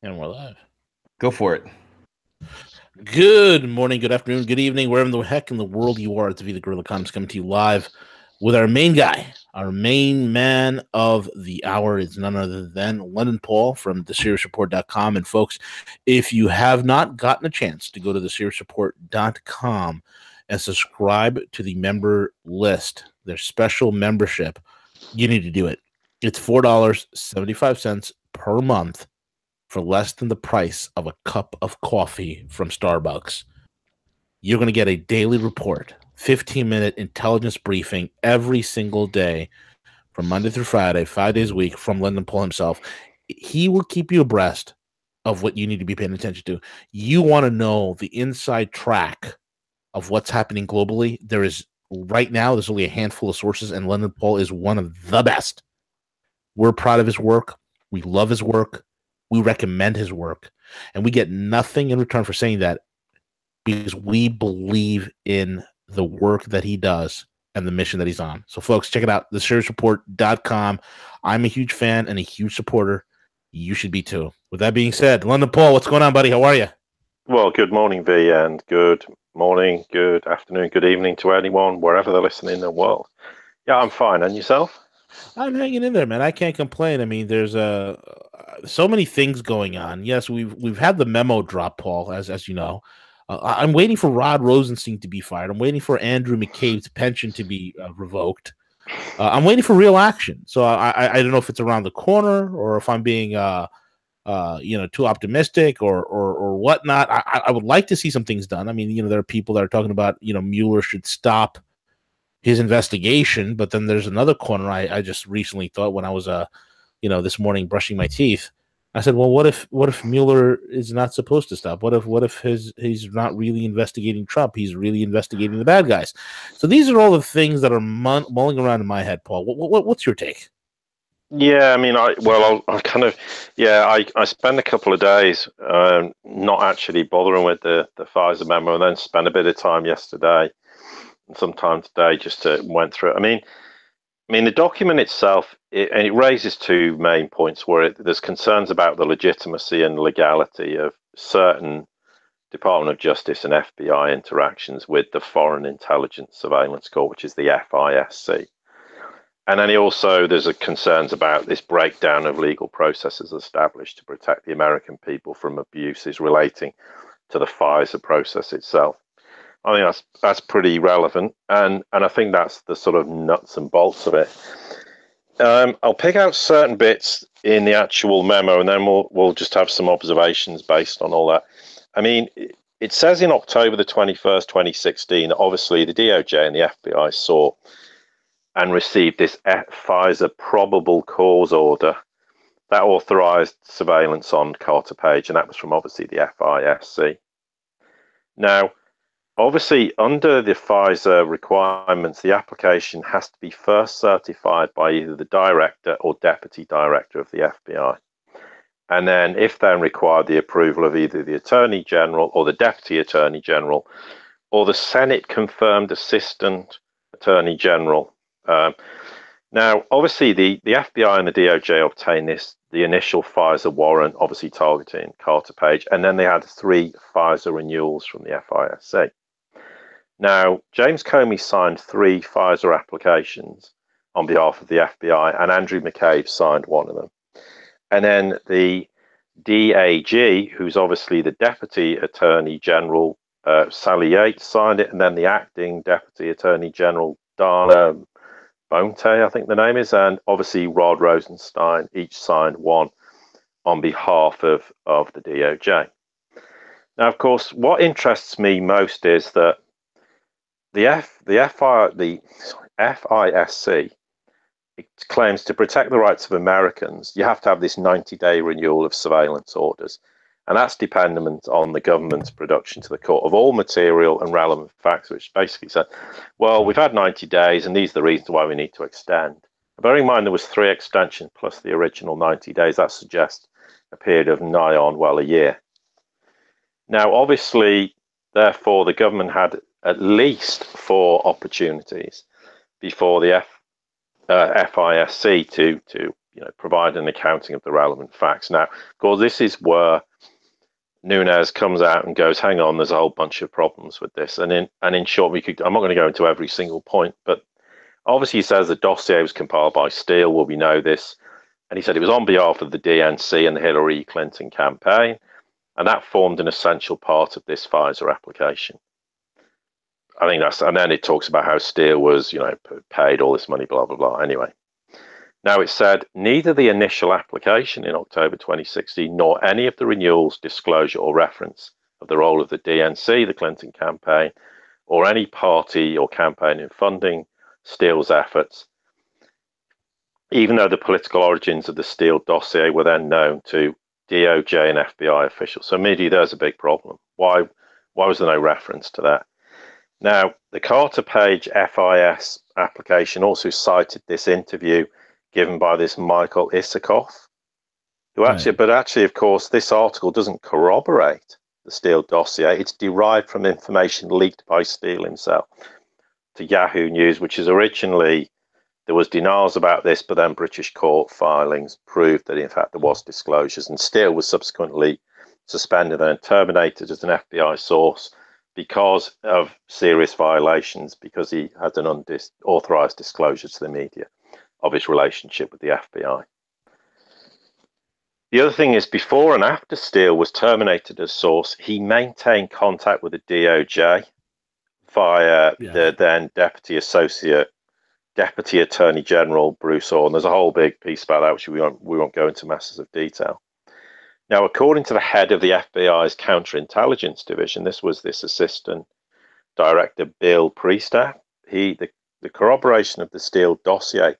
And we're live. Go for it. Good morning, good afternoon, good evening, wherever the heck in the world you are. It's the Gorilla Comics coming to you live with our main guy, our main man of the hour is none other than London Paul from the SiriusReport.com. And folks, if you have not gotten a chance to go to the SiriusReport.com and subscribe to the member list, their special membership, you need to do it. It's $4.75 per month for less than the price of a cup of coffee from Starbucks. You're going to get a daily report, 15-minute intelligence briefing every single day from Monday through Friday, 5 days a week from Lyndon Paul himself. He will keep you abreast of what you need to be paying attention to. You want to know the inside track of what's happening globally. There's only a handful of sources, and Lyndon Paul is one of the best. We're proud of his work. We love his work. We recommend his work, and we get nothing in return for saying that because we believe in the work that he does and the mission that he's on. So, folks, check it out, thesiriusreport.com. I'm a huge fan and a huge supporter. You should be too. With that being said, London Paul, what's going on, buddy? How are you? Well, good morning, V, and good morning, good afternoon, good evening to anyone, wherever they're listening in the world. Yeah, I'm fine. And yourself? I'm hanging in there, man. I can't complain. I mean, there's so many things going on. Yes, we've had the memo drop, Paul, as you know. I'm waiting for Rod Rosenstein to be fired. I'm waiting for Andrew McCabe's pension to be revoked. I'm waiting for real action. So I don't know if it's around the corner or if I'm being too optimistic or whatnot. I would like to see some things done. I mean, there are people that are talking about Mueller should stop his investigation, but then there's another corner. I just recently thought when I was this morning brushing my teeth, I said, well, what if Mueller is not supposed to stop? What if he's not really investigating Trump? He's really investigating the bad guys. So these are all the things that are mulling around in my head, Paul. What's your take? Yeah, I mean, I spent a couple of days not actually bothering with the Pfizer memo, and then spent a bit of time yesterday and sometime today just to went through it. I mean, the document itself, it raises two main points where there's concerns about the legitimacy and legality of certain Department of Justice and FBI interactions with the Foreign Intelligence Surveillance Court, which is the FISC. And then there's concerns about this breakdown of legal processes established to protect the American people from abuses relating to the Pfizer process itself. I think that's pretty relevant, and I think that's the sort of nuts and bolts of it. I'll pick out certain bits in the actual memo, and then we'll just have some observations based on all that. I mean, it says in October the 21st, 2016, obviously the DOJ and the FBI saw and received this Pfizer probable cause order that authorized surveillance on Carter Page, and that was from obviously the FISC. Now, obviously, under the Pfizer requirements, the application has to be first certified by either the director or deputy director of the FBI. And then, if then required, the approval of either the Attorney General or the Deputy Attorney General or the Senate confirmed Assistant Attorney General. Now, obviously, the FBI and the DOJ obtained the initial Pfizer warrant, obviously targeting Carter Page, and then they had 3 Pfizer renewals from the FISC. Now, James Comey signed 3 Pfizer applications on behalf of the FBI, and Andrew McCabe signed one of them. And then the DAG, who's obviously the Deputy Attorney General, Sally Yates, signed it, and then the Acting Deputy Attorney General, Dana Bonte, I think the name is, and obviously Rod Rosenstein, each signed one on behalf of the DOJ. Now, of course, what interests me most is that the FISC, it claims to protect the rights of Americans, you have to have this 90-day renewal of surveillance orders. And that's dependent on the government's production to the court of all material and relevant facts, which basically said, well, we've had 90 days and these are the reasons why we need to extend. Bearing in mind there was 3 extensions plus the original 90 days, that suggests a period of nigh on, well, a year. Now, obviously, therefore, the government had at least 4 opportunities before the FISC to provide an accounting of the relevant facts. Now, of course, this is where Nunes comes out and goes, hang on, there's a whole bunch of problems with this. And in short, I'm not going to go into every single point, but obviously he says the dossier was compiled by Steele. Well, we know this. And he said it was on behalf of the DNC and the Hillary Clinton campaign, and that formed an essential part of this Pfizer application. I think and then it talks about how Steele was, paid all this money, blah, blah, blah. Anyway. Now, it said neither the initial application in October 2016 nor any of the renewals, disclosure or reference of the role of the DNC, the Clinton campaign, or any party or campaign in funding Steele's efforts, even though the political origins of the Steele dossier were then known to DOJ and FBI officials. So immediately there's a big problem. Why was there no reference to that? Now, the Carter Page FIS application also cited this interview given by this Michael Isikoff, who actually, of course, this article doesn't corroborate the Steele dossier. It's derived from information leaked by Steele himself to Yahoo News, which is originally, there was denials about this, but then British court filings proved that, in fact, there was disclosures, and Steele was subsequently suspended and terminated as an FBI source because of serious violations, because he had an unauthorized disclosure to the media of his relationship with the FBI. The other thing is, before and after Steele was terminated as source, he maintained contact with the DOJ via the then Deputy Attorney General Bruce Orr. And there's a whole big piece about that, which we won't go into masses of detail. Now, according to the head of the FBI's counterintelligence division, this was this Assistant Director Bill Priestap, the corroboration of the Steele dossier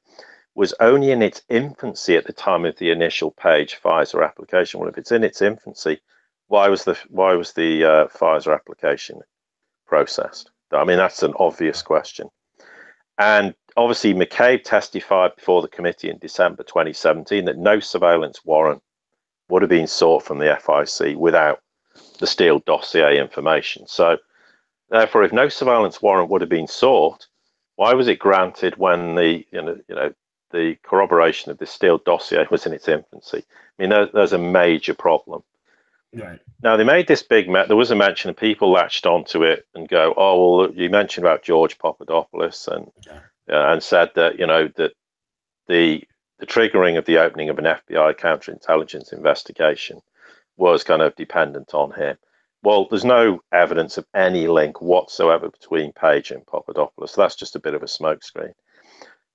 was only in its infancy at the time of the initial Page Pfizer application. Well, if it's in its infancy, why was the Pfizer application processed? I mean, that's an obvious question. And obviously, McCabe testified before the committee in December 2017 that no surveillance warrant would have been sought from the FIC without the Steele dossier information. So, therefore, if no surveillance warrant would have been sought, why was it granted when the the corroboration of the Steele dossier was in its infancy? I mean, there's a major problem. Right. Now, they made this big there was a mention, and people latched onto it and go, oh, well, you mentioned about George Papadopoulos and said that, that the triggering of the opening of an FBI counterintelligence investigation was kind of dependent on him. Well, there's no evidence of any link whatsoever between Page and Papadopoulos. So that's just a bit of a smokescreen.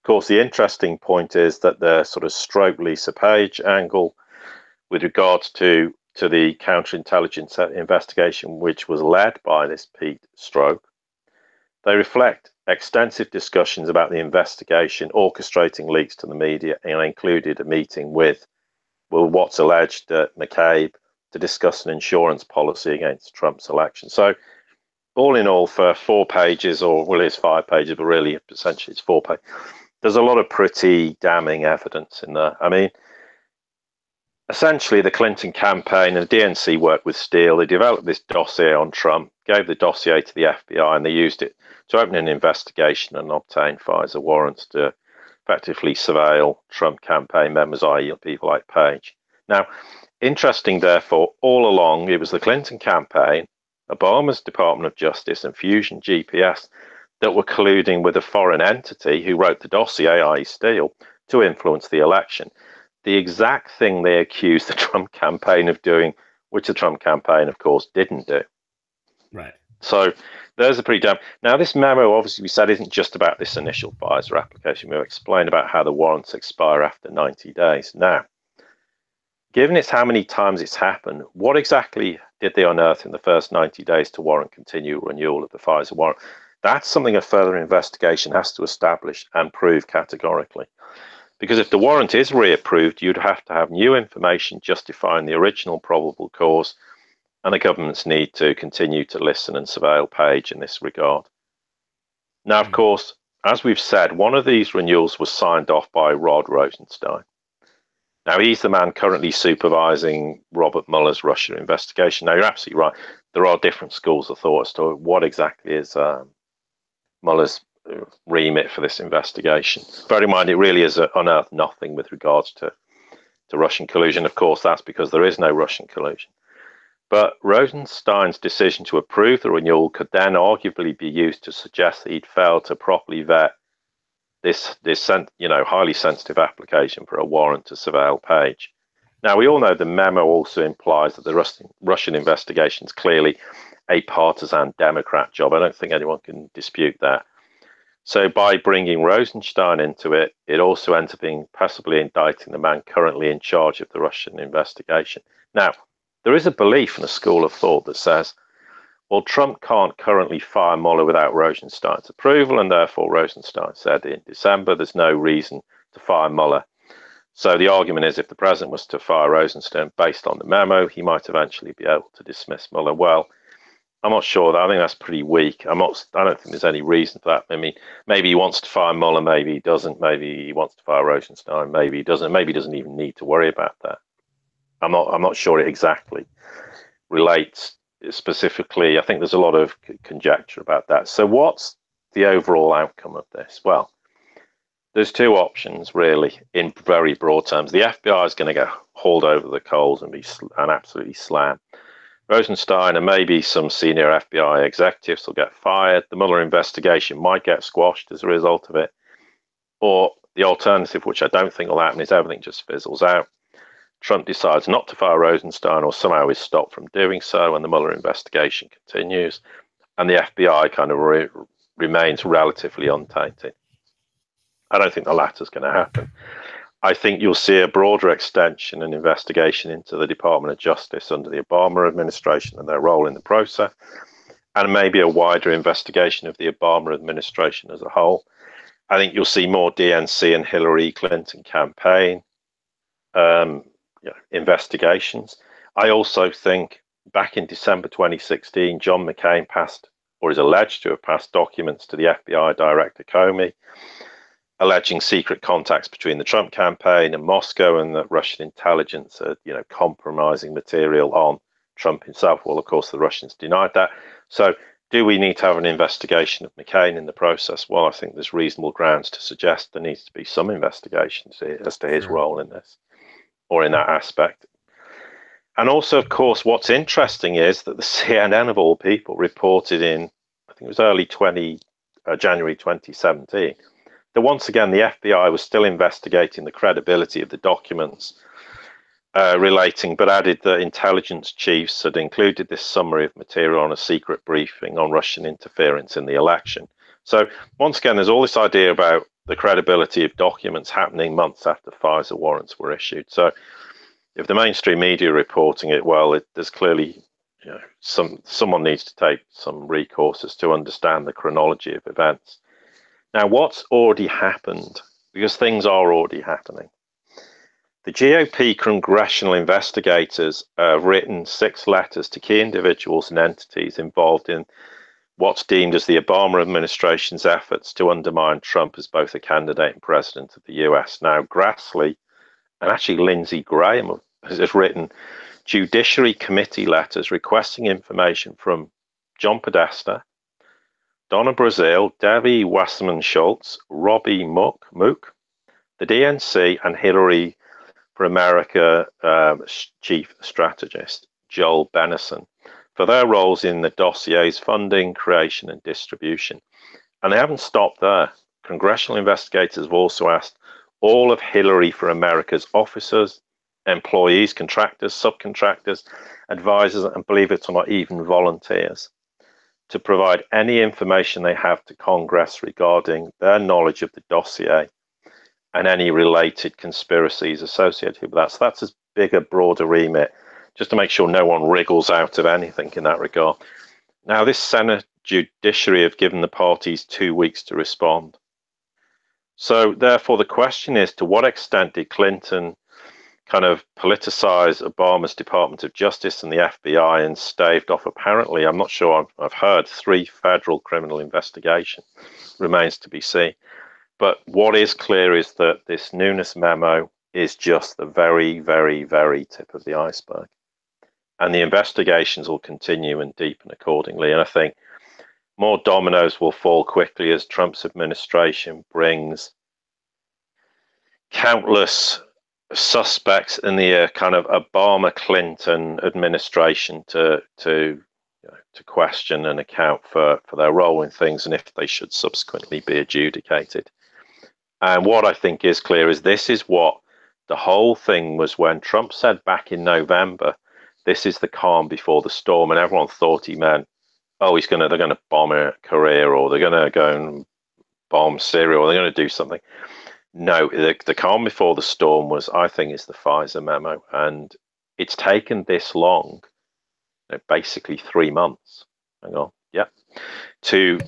Of course, the interesting point is that the sort of Stroke Lisa Page angle with regards to the counterintelligence investigation, which was led by this Pete Stroke, they reflect extensive discussions about the investigation, orchestrating leaks to the media, and included a meeting with what's alleged McCabe to discuss an insurance policy against Trump's election. So all in all, for 4 pages, or well, it's 5 pages, but really essentially it's 4 pages, there's a lot of pretty damning evidence in there. I mean, essentially the Clinton campaign and the DNC worked with Steele. They developed this dossier on Trump, gave the dossier to the FBI, and they used it to open an investigation and obtain Pfizer warrants to effectively surveil Trump campaign members, i.e. people like Page. Now, interesting, therefore, all along, it was the Clinton campaign, Obama's Department of Justice, and Fusion GPS that were colluding with a foreign entity who wrote the dossier, i.e. Steele, to influence the election. The exact thing they accused the Trump campaign of doing, which the Trump campaign, of course, didn't do. Right. So there's a pretty damn... Now, this memo, obviously, we said, isn't just about this initial Pfizer application. We'll explain about how the warrants expire after 90 days. Now, given it's how many times it's happened, what exactly did they unearth in the first 90 days to warrant continual renewal of the Pfizer warrant? That's something a further investigation has to establish and prove categorically. Because if the warrant is reapproved, you'd have to have new information justifying the original probable cause, and the governments need to continue to listen and surveil Page in this regard. Now, of course, as we've said, one of these renewals was signed off by Rod Rosenstein. Now, he's the man currently supervising Robert Mueller's Russia investigation. Now, you're absolutely right. There are different schools of thought as to what exactly is Mueller's remit for this investigation. Bear in mind, it really is unearthed nothing with regards to Russian collusion. Of course, that's because there is no Russian collusion. But Rosenstein's decision to approve the renewal could then arguably be used to suggest that he'd failed to properly vet this highly sensitive application for a warrant to surveil Page. Now, we all know the memo also implies that the Russian investigation is clearly a partisan Democrat job. I don't think anyone can dispute that. So by bringing Rosenstein into it, it also ends up being passively indicting the man currently in charge of the Russian investigation. Now, there is a belief in a school of thought that says, well, Trump can't currently fire Mueller without Rosenstein's approval, and therefore Rosenstein said in December there's no reason to fire Mueller. So the argument is if the president was to fire Rosenstein based on the memo, he might eventually be able to dismiss Mueller. Well, I'm not sure. I think that's pretty weak. I don't think there's any reason for that. I mean, maybe he wants to fire Mueller, maybe he doesn't. Maybe he wants to fire Rosenstein, maybe he doesn't. Maybe he doesn't even need to worry about that. I'm not sure it exactly relates specifically. I think there's a lot of conjecture about that. So what's the overall outcome of this? Well, there's two options, really, in very broad terms. The FBI is going to get hauled over the coals and absolutely slammed. Rosenstein and maybe some senior FBI executives will get fired. The Mueller investigation might get squashed as a result of it. Or the alternative, which I don't think will happen, is everything just fizzles out. Trump decides not to fire Rosenstein or somehow is stopped from doing so, and the Mueller investigation continues, and the FBI kind of remains relatively untainted. I don't think the latter is going to happen. I think you'll see a broader extension and investigation into the Department of Justice under the Obama administration and their role in the process, and maybe a wider investigation of the Obama administration as a whole. I think you'll see more DNC and Hillary Clinton campaign investigations. I also think back in December 2016, John McCain passed, or is alleged to have passed, documents to the FBI Director Comey, alleging secret contacts between the Trump campaign and Moscow, and that Russian intelligence are, compromising material on Trump himself. Well, of course, the Russians denied that. So do we need to have an investigation of McCain in the process? Well, I think there's reasonable grounds to suggest there needs to be some investigations as to his role in this, or in that aspect. And also, of course, what's interesting is that the CNN, of all people, reported in, I think it was early January 2017, that once again the FBI was still investigating the credibility of the documents relating, but added that intelligence chiefs had included this summary of material on a secret briefing on Russian interference in the election. So once again, there's all this idea about the credibility of documents happening months after FISA warrants were issued. So if the mainstream media are reporting it, well, there's clearly someone needs to take some recourses to understand the chronology of events. Now, what's already happened, because things are already happening. The GOP congressional investigators have written 6 letters to key individuals and entities involved in what's deemed as the Obama administration's efforts to undermine Trump as both a candidate and president of the US. Now, Grassley and actually Lindsey Graham has written Judiciary Committee letters requesting information from John Podesta, Donna Brazile, Debbie Wasserman Schultz, Robbie Mook, the DNC, and Hillary for America chief strategist, Joel Benison, for their roles in the dossier's funding, creation, and distribution. And they haven't stopped there. Congressional investigators have also asked all of Hillary for America's officers, employees, contractors, subcontractors, advisors, and believe it or not, even volunteers, to provide any information they have to Congress regarding their knowledge of the dossier and any related conspiracies associated with that. So that's a bigger, broader remit, just to make sure no one wriggles out of anything in that regard. Now, this Senate judiciary have given the parties 2 weeks to respond. So therefore, the question is, to what extent did Clinton kind of politicize Obama's Department of Justice and the FBI and staved off, apparently, I'm not sure, I've heard 3 federal criminal investigations. Remains to be seen. But what is clear is that this Nunes memo is just the very, very, very tip of the iceberg. And the investigations will continue and deepen accordingly. And I think more dominoes will fall quickly as Trump's administration brings countless suspects in the kind of Obama-Clinton administration to question and account for their role in things and if they should subsequently be adjudicated. And what I think is clear is this is what the whole thing was when Trump said back in November, this is the calm before the storm, and everyone thought he meant, oh, they're going to bomb Korea, or they're going to go and bomb Syria, or they're going to do something. No, the calm before the storm was, I think, is the Pfizer memo, and it's taken this long, basically 3 months. Hang on, yeah, to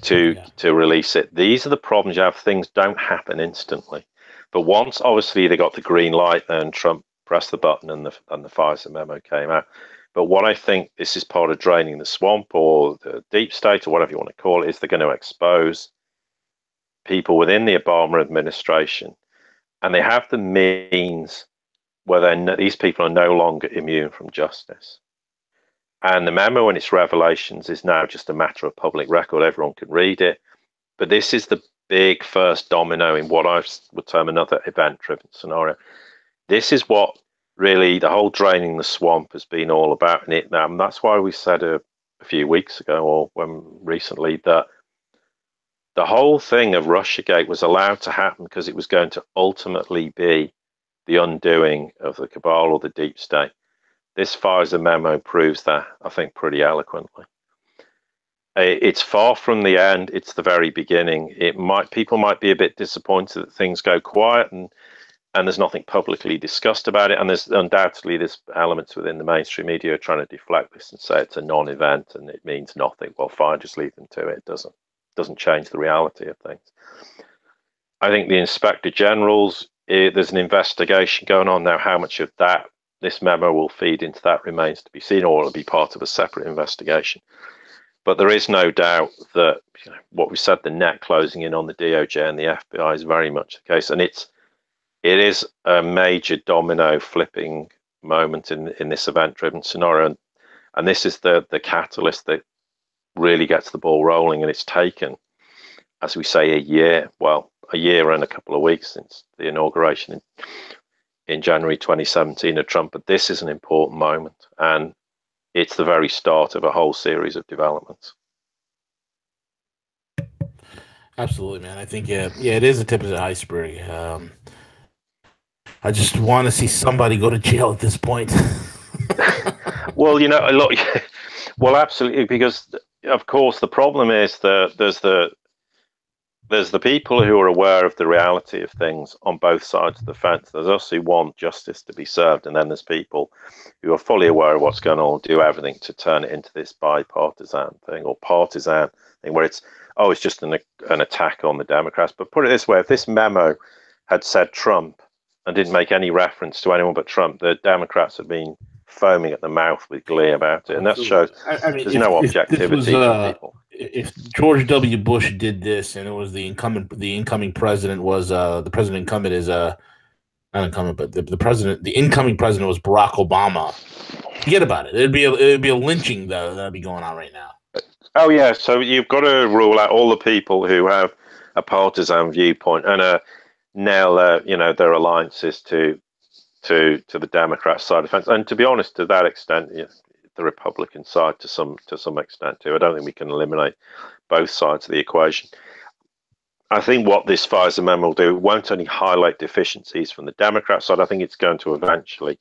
release it. These are the problems you have. Things don't happen instantly, but once obviously they got the green light, then Trump pressed the button and the Pfizer memo came out. But what I think this is part of draining the swamp, or the deep state, or whatever you want to call it, is they're going to expose people within the Obama administration, and they have the means where these people are no longer immune from justice. And the memo and its revelations is now just a matter of public record. Everyone can read it. But this is the big first domino in what I would term another event-driven scenario. This is what really the whole draining the swamp has been all about. And that's why we said a few weeks ago, or recently, that the whole thing of Russiagate was allowed to happen because it was going to ultimately be the undoing of the cabal or the deep state. This Pfizer memo proves that, I think, pretty eloquently. It's far from the end. It's the very beginning. People might be a bit disappointed that things go quiet and there's nothing publicly discussed about it. And there's elements within the mainstream media trying to deflect this and say it's a non-event and it means nothing. Well, fine, just leave them to it. It doesn't change the reality of things. I think the Inspector Generals, there's an investigation going on now. How much of this memo will feed into that remains to be seen, or it'll be part of a separate investigation. But there is no doubt that what we said, the net closing in on the DOJ and the FBI, is very much the case. And it is a major domino flipping moment in this event-driven scenario. And this is the catalyst that really gets the ball rolling. And it's taken, as we say, a year and a couple of weeks since the inauguration in January 2017 of Trump. But this is an important moment, and it's the very start of a whole series of developments. Absolutely, man. I think, it is the tip of the iceberg. I just want to see somebody go to jail at this point. Well, well, absolutely, because of course the problem is that there's the people who are aware of the reality of things on both sides of the fence. There's us who want justice to be served, and then there's people who are fully aware of what's going on and do everything to turn it into this bipartisan thing or partisan thing where it's just an attack on the Democrats. But put it this way, if this memo had said Trump and didn't make any reference to anyone but Trump, the Democrats have been foaming at the mouth with glee about it. And that shows there's no objectivity from people. If George W. Bush did this and it was the incoming president was the president incumbent is not incumbent, but the incoming president was Barack Obama, forget about it. It'd be a lynching that'd be going on right now. Oh yeah, so you've got to rule out all the people who have a partisan viewpoint and nail their alliances to the Democrat side of the fence. And to be honest, to that extent, the Republican side to some extent too. I don't think we can eliminate both sides of the equation. I think what this Pfizer memo will do won't only highlight deficiencies from the Democrat side. I think it's going to eventually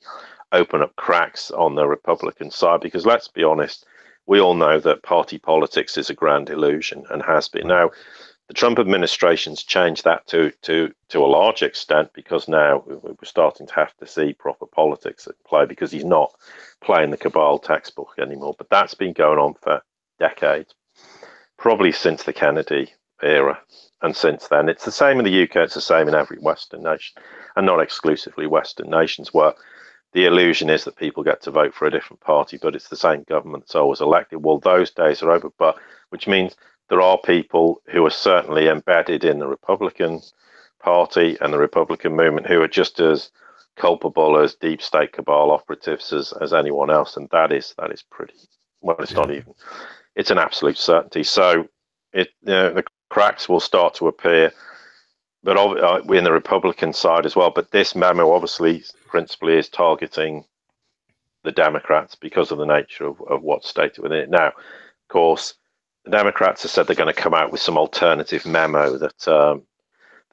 open up cracks on the Republican side, because let's be honest, we all know that party politics is a grand illusion and has been. Now, the Trump administration's changed that to a large extent, because now we're starting to have to see proper politics at play, because he's not playing the cabal textbook anymore. But that's been going on for decades, probably since the Kennedy era. And since then, it's the same in the UK, it's the same in every Western nation, and not exclusively Western nations, where the illusion is that people get to vote for a different party, but it's the same government that's always elected. Well, those days are over, but which means there are people who are certainly embedded in the Republican Party and the Republican movement who are just as culpable as deep state cabal operatives as anyone else, and that is pretty well. It's not even. It's an absolute certainty. So the cracks will start to appear, but in the Republican side as well. But this memo obviously principally is targeting the Democrats because of the nature of what's stated within it. Now, of course, the Democrats have said they're going to come out with some alternative memo that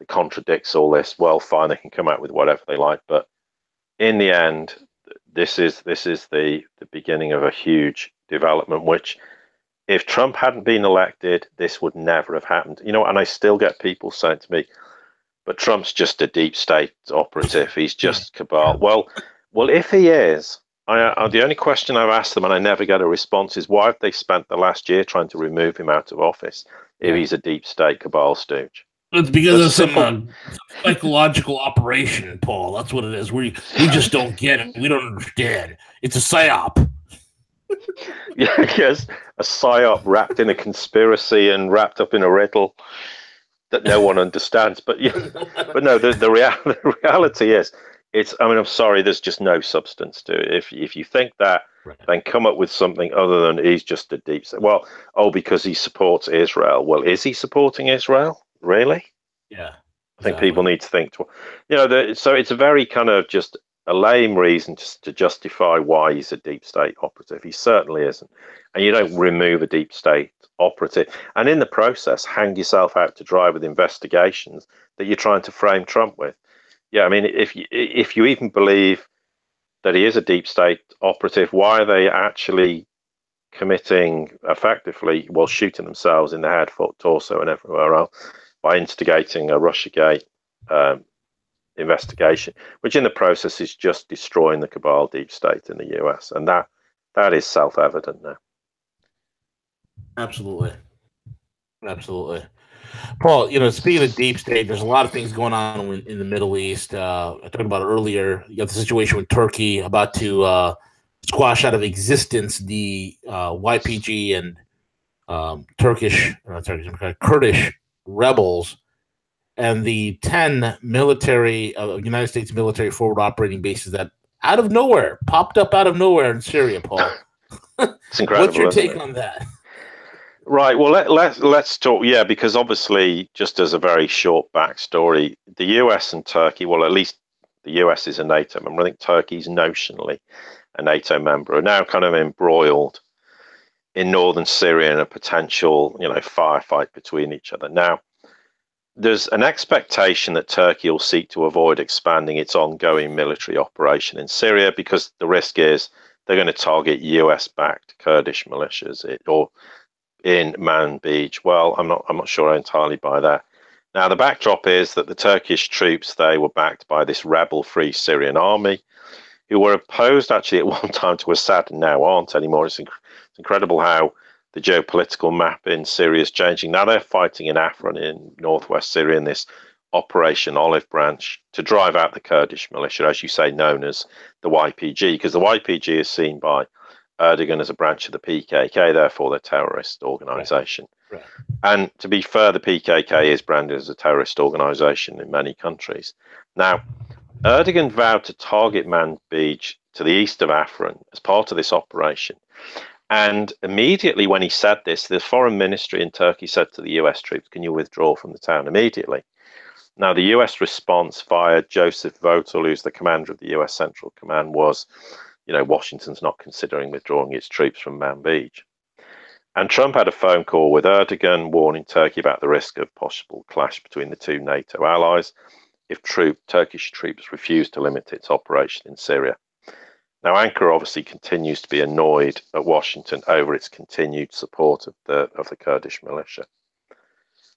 contradicts all this. Well, fine, they can come out with whatever they like, but in the end, this is the beginning of a huge development, which if Trump hadn't been elected, this would never have happened. And I still get people saying to me, but Trump's just a deep state operative. He's just cabal. Well, if he is, the only question I've asked them, and I never get a response, is why have they spent the last year trying to remove him out of office if he's a deep state cabal stooge? It's because of some psychological operation, Paul. That's what it is. We just don't get it. We don't understand. It's a psyop. Yes, a psyop wrapped in a conspiracy and wrapped up in a riddle that no one understands. But no, the reality is, I'm sorry, there's just no substance to it. If you think that, then come up with something other than he's just a deep state. Well, because he supports Israel. Well, is he supporting Israel? Really? Yeah. I think people need to think. So it's a very kind of just a lame reason to justify why he's a deep state operative. He certainly isn't. And you don't remove a deep state operative and in the process hang yourself out to dry with investigations that you're trying to frame Trump with. Yeah, I mean, if you even believe that he is a deep state operative, why are they actually committing effectively, shooting themselves in the head, foot, torso, and everywhere else by instigating a Russiagate investigation, which in the process is just destroying the cabal deep state in the US, and that is self-evident now. Absolutely. Paul, speaking of deep state, there's a lot of things going on in the Middle East. I talked about it earlier. You have the situation with Turkey about to squash out of existence the YPG and Kurdish rebels, and the 10 United States military forward operating bases that popped up out of nowhere in Syria, Paul. It's incredible. What's your take on that? Right. Well, let's talk. Yeah, because obviously, just as a very short backstory, the US and Turkey, well, at least the US is a NATO member. I think Turkey's notionally a NATO member, are now kind of embroiled in northern Syria in a potential, firefight between each other. Now, there's an expectation that Turkey will seek to avoid expanding its ongoing military operation in Syria because the risk is they're going to target US-backed Kurdish militias or in Manbij. Well, I'm not sure I entirely buy that. Now, the backdrop is that the Turkish troops, they were backed by this rebel-free Syrian army who were opposed actually at one time to Assad and now aren't anymore. It's incredible how the geopolitical map in Syria is changing. Now they're fighting in Afrin in northwest Syria in this Operation Olive Branch to drive out the Kurdish militia, as you say, known as the YPG, because the YPG is seen by Erdogan as a branch of the PKK, therefore they're a terrorist organization. Right. And to be fair, the PKK is branded as a terrorist organization in many countries. Now, Erdogan vowed to target Manbij to the east of Afrin as part of this operation. And immediately when he said this, the foreign ministry in Turkey said to the US troops, can you withdraw from the town immediately? Now, the US response via Joseph Votel, who's the commander of the US Central Command, was, Washington's not considering withdrawing its troops from Manbij. And Trump had a phone call with Erdogan warning Turkey about the risk of possible clash between the two NATO allies if Turkish troops refuse to limit its operation in Syria. Now, Ankara obviously continues to be annoyed at Washington over its continued support of the Kurdish militia.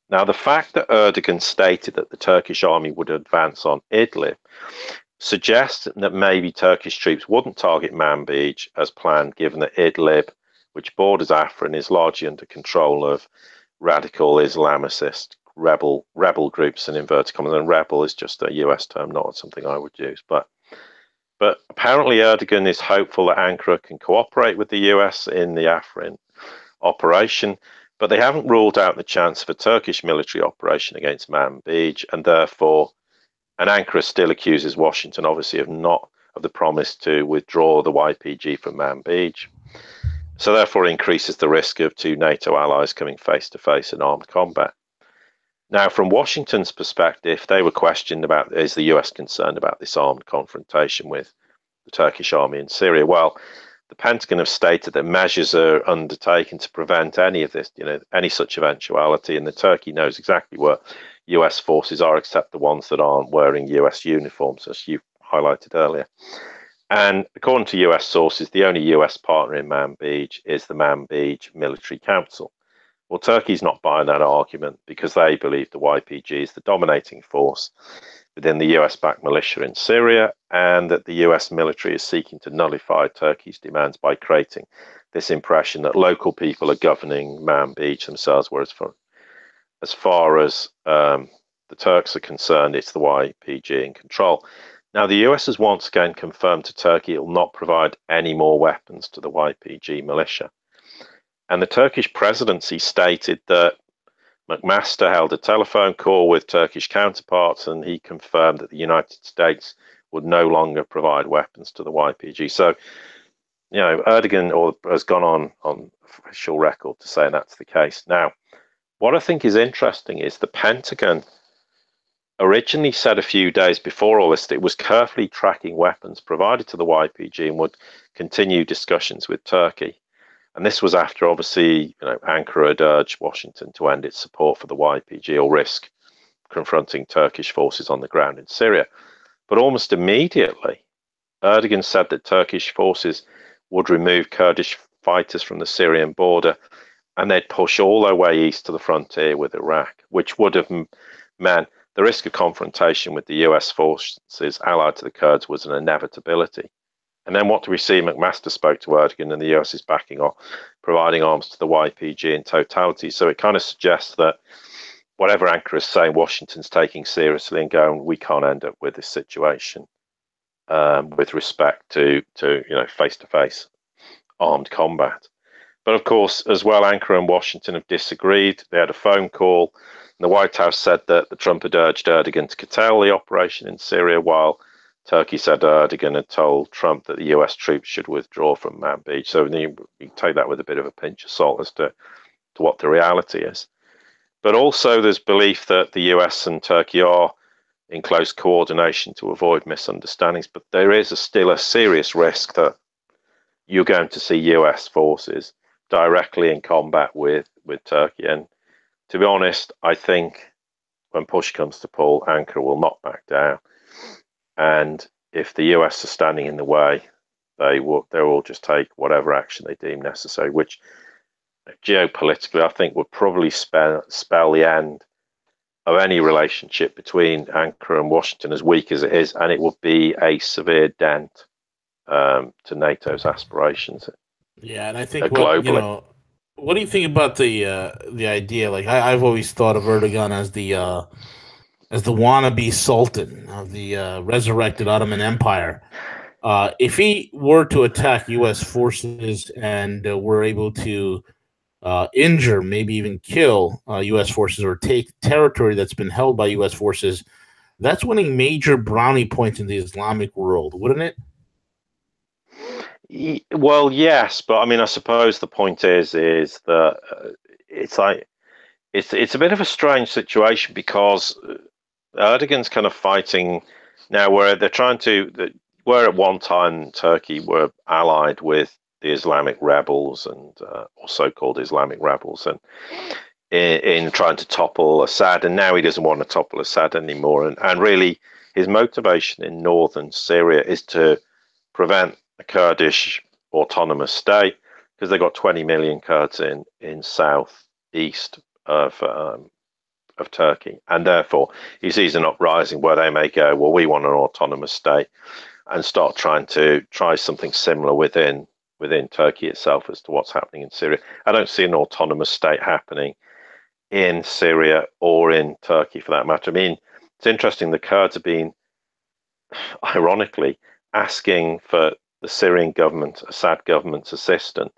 Now, the fact that Erdogan stated that the Turkish army would advance on Idlib suggests that maybe Turkish troops wouldn't target Manbij as planned, given that Idlib, which borders Afrin, is largely under control of radical Islamicist rebel groups in inverted commas. And rebel is just a US term, not something I would use. But apparently Erdogan is hopeful that Ankara can cooperate with the US in the Afrin operation, but they haven't ruled out the chance of a Turkish military operation against Manbij, and Ankara still accuses Washington, obviously, of the promise to withdraw the YPG from Manbij. So therefore it increases the risk of two NATO allies coming face to face in armed combat. Now, from Washington's perspective, they were questioned about, is the US concerned about this armed confrontation with the Turkish army in Syria? Well, the Pentagon have stated that measures are undertaken to prevent any of this, any such eventuality, and the Turkey knows exactly where US forces are, except the ones that aren't wearing US uniforms, as you highlighted earlier. And according to US sources, the only US partner in Manbij is the Manbij Military Council. Well, Turkey's not buying that argument because they believe the YPG is the dominating force within the US-backed militia in Syria, and that the US military is seeking to nullify Turkey's demands by creating this impression that local people are governing Manbij themselves, whereas as far as the Turks are concerned, it's the YPG in control. Now, the US has once again confirmed to Turkey it will not provide any more weapons to the YPG militia. And the Turkish presidency stated that McMaster held a telephone call with Turkish counterparts, and he confirmed that the United States would no longer provide weapons to the YPG. So, Erdogan has gone on official record to say that's the case. Now, what I think is interesting is the Pentagon originally said a few days before all this that it was carefully tracking weapons provided to the YPG and would continue discussions with Turkey. And this was after, obviously, Ankara had urged Washington to end its support for the YPG or risk confronting Turkish forces on the ground in Syria. But almost immediately, Erdogan said that Turkish forces would remove Kurdish fighters from the Syrian border and they'd push all their way east to the frontier with Iraq, which would have meant the risk of confrontation with the US forces allied to the Kurds was an inevitability. And then what do we see? McMaster spoke to Erdogan and the US is backing off, providing arms to the YPG in totality. So it kind of suggests that whatever Ankara is saying, Washington's taking seriously and going, we can't end up with this situation with respect to face-to-face armed combat. But of course, as well, Ankara and Washington have disagreed. They had a phone call. And the White House said that the Trump had urged Erdogan to curtail the operation in Syria, while Turkey said Erdogan had told Trump that the US troops should withdraw from Manbij. So you take that with a bit of a pinch of salt as to what the reality is. But also there's belief that the US and Turkey are in close coordination to avoid misunderstandings. But there is still a serious risk that you're going to see US forces directly in combat with Turkey. And to be honest, I think when push comes to pull, Ankara will not back down. And if the US are standing in the way, they will just take whatever action they deem necessary, which geopolitically I think would probably spell the end of any relationship between Ankara and Washington, as weak as it is, and it would be a severe dent to NATO's aspirations. Yeah, and I think globally. What do you think about the idea? Like I've always thought of Erdogan as the wannabe sultan of the resurrected Ottoman Empire. If he were to attack U.S. forces and were able to injure, maybe even kill U.S. forces or take territory that's been held by U.S. forces, that's winning major brownie points in the Islamic world, wouldn't it? Well, yes, but I mean, I suppose the point is that it's like it's a bit of a strange situation because Erdogan's kind of fighting now where they're trying to, where at one time Turkey were allied with the Islamic rebels and or so-called Islamic rebels, and in trying to topple Assad, and now he doesn't want to topple Assad anymore, and really his motivation in northern Syria is to prevent a Kurdish autonomous state because they've got 20 million Kurds in southeast of Turkey, and therefore he sees an uprising where they may go, well, we want an autonomous state, and start trying to try something similar within Turkey itself as to what's happening in Syria. I don't see an autonomous state happening in Syria or in Turkey for that matter. I mean, it's interesting, the Kurds have been, ironically, asking for the Syrian government, Assad government's assistance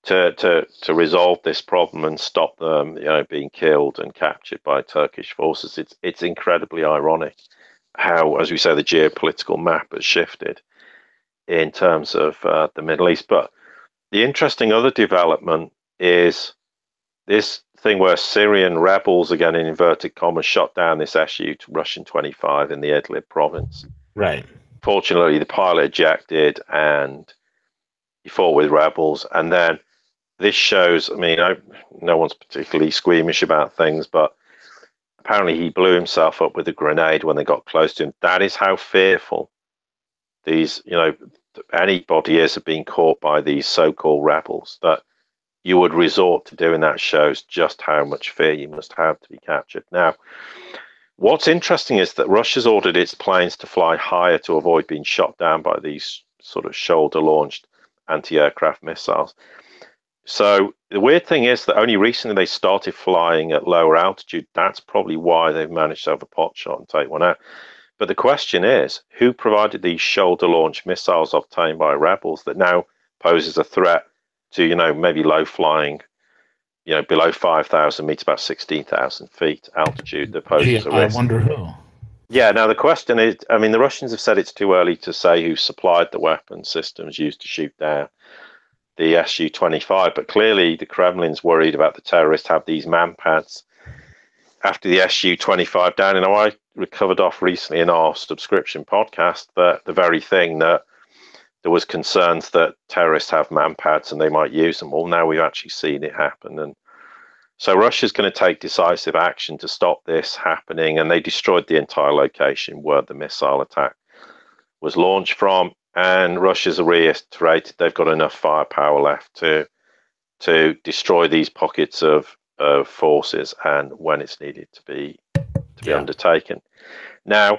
to resolve this problem and stop them, being killed and captured by Turkish forces. It's incredibly ironic how, as we say, the geopolitical map has shifted in terms of the Middle East. But the interesting other development is this thing where Syrian rebels, again in inverted commas, shot down this Su Russian 25 in the Idlib province. Right. Fortunately, the pilot ejected and he fought with rebels. And then this shows, I mean, no one's particularly squeamish about things, but apparently he blew himself up with a grenade when they got close to him. That is how fearful these, anybody is of being caught by these so-called rebels, that you would resort to doing that. Shows just how much fear you must have to be captured. Now, what's interesting is that Russia's ordered its planes to fly higher to avoid being shot down by these sort of shoulder-launched anti-aircraft missiles. So the weird thing is that only recently they started flying at lower altitude. That's probably why they've managed to have a pot shot and take one out. But the question is, who provided these shoulder-launched missiles obtained by rebels that now poses a threat to, maybe low-flying, below 5,000 meters, about 16,000 feet altitude that poses a risk? I wonder who. Yeah, now the question is, I mean, the Russians have said it's too early to say who supplied the weapon systems used to shoot down the Su-25, but clearly the Kremlin's worried about the terrorists have these manpads after the Su-25 down. And I recovered off recently in our subscription podcast that the very thing that there was concerns that terrorists have manpads and they might use them. Well, now we've actually seen it happen. And so Russia's going to take decisive action to stop this happening. And they destroyed the entire location where the missile attack was launched from. And Russia's reiterated they've got enough firepower left to destroy these pockets of forces and when it's needed to be undertaken. Now,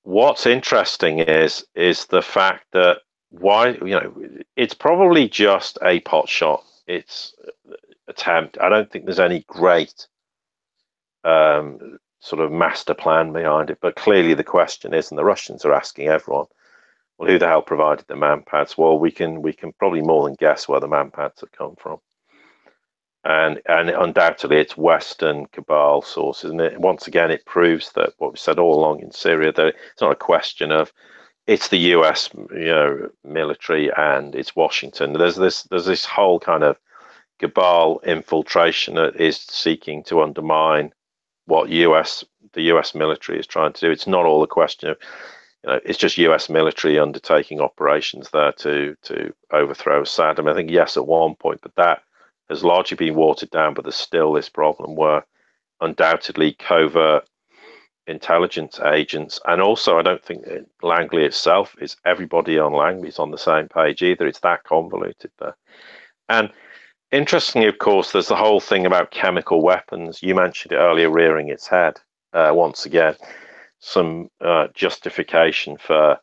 what's interesting is the fact that it's probably just a pot shot. It's attempt. I don't think there's any great sort of master plan behind it. But clearly the question is, and the Russians are asking everyone, well, who the hell provided the manpads? Well, we can probably more than guess where the manpads have come from. And undoubtedly it's Western cabal sources. And once again, it proves that what we said all along in Syria, that it's not a question of it's the US military and it's Washington. There's this whole kind of cabal infiltration that is seeking to undermine what the US military is trying to do. It's not all a question of it's just US military undertaking operations there to overthrow Assad. I mean, I think yes at one point, but that has largely been watered down. But there's still this problem where undoubtedly covert intelligence agents, and also I don't think Langley itself is everybody on Langley's on the same page either. It's that convoluted there. And interestingly, of course, there's the whole thing about chemical weapons. You mentioned it earlier, rearing its head once again. Some justification for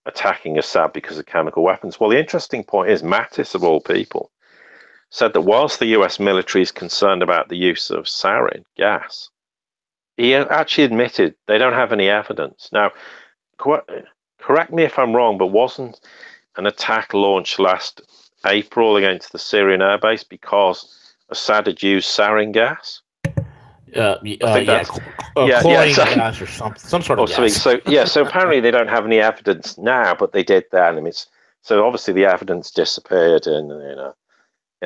attacking Assad because of chemical weapons. Well, the interesting point is Mattis, of all people, said that whilst the US military is concerned about the use of sarin gas, he actually admitted they don't have any evidence. Now, correct me if I'm wrong, but wasn't an attack launched last April against the Syrian airbase because Assad had used sarin gas? Chlorine gas or some sort of gas. So apparently they don't have any evidence now, but they did then. So obviously the evidence disappeared in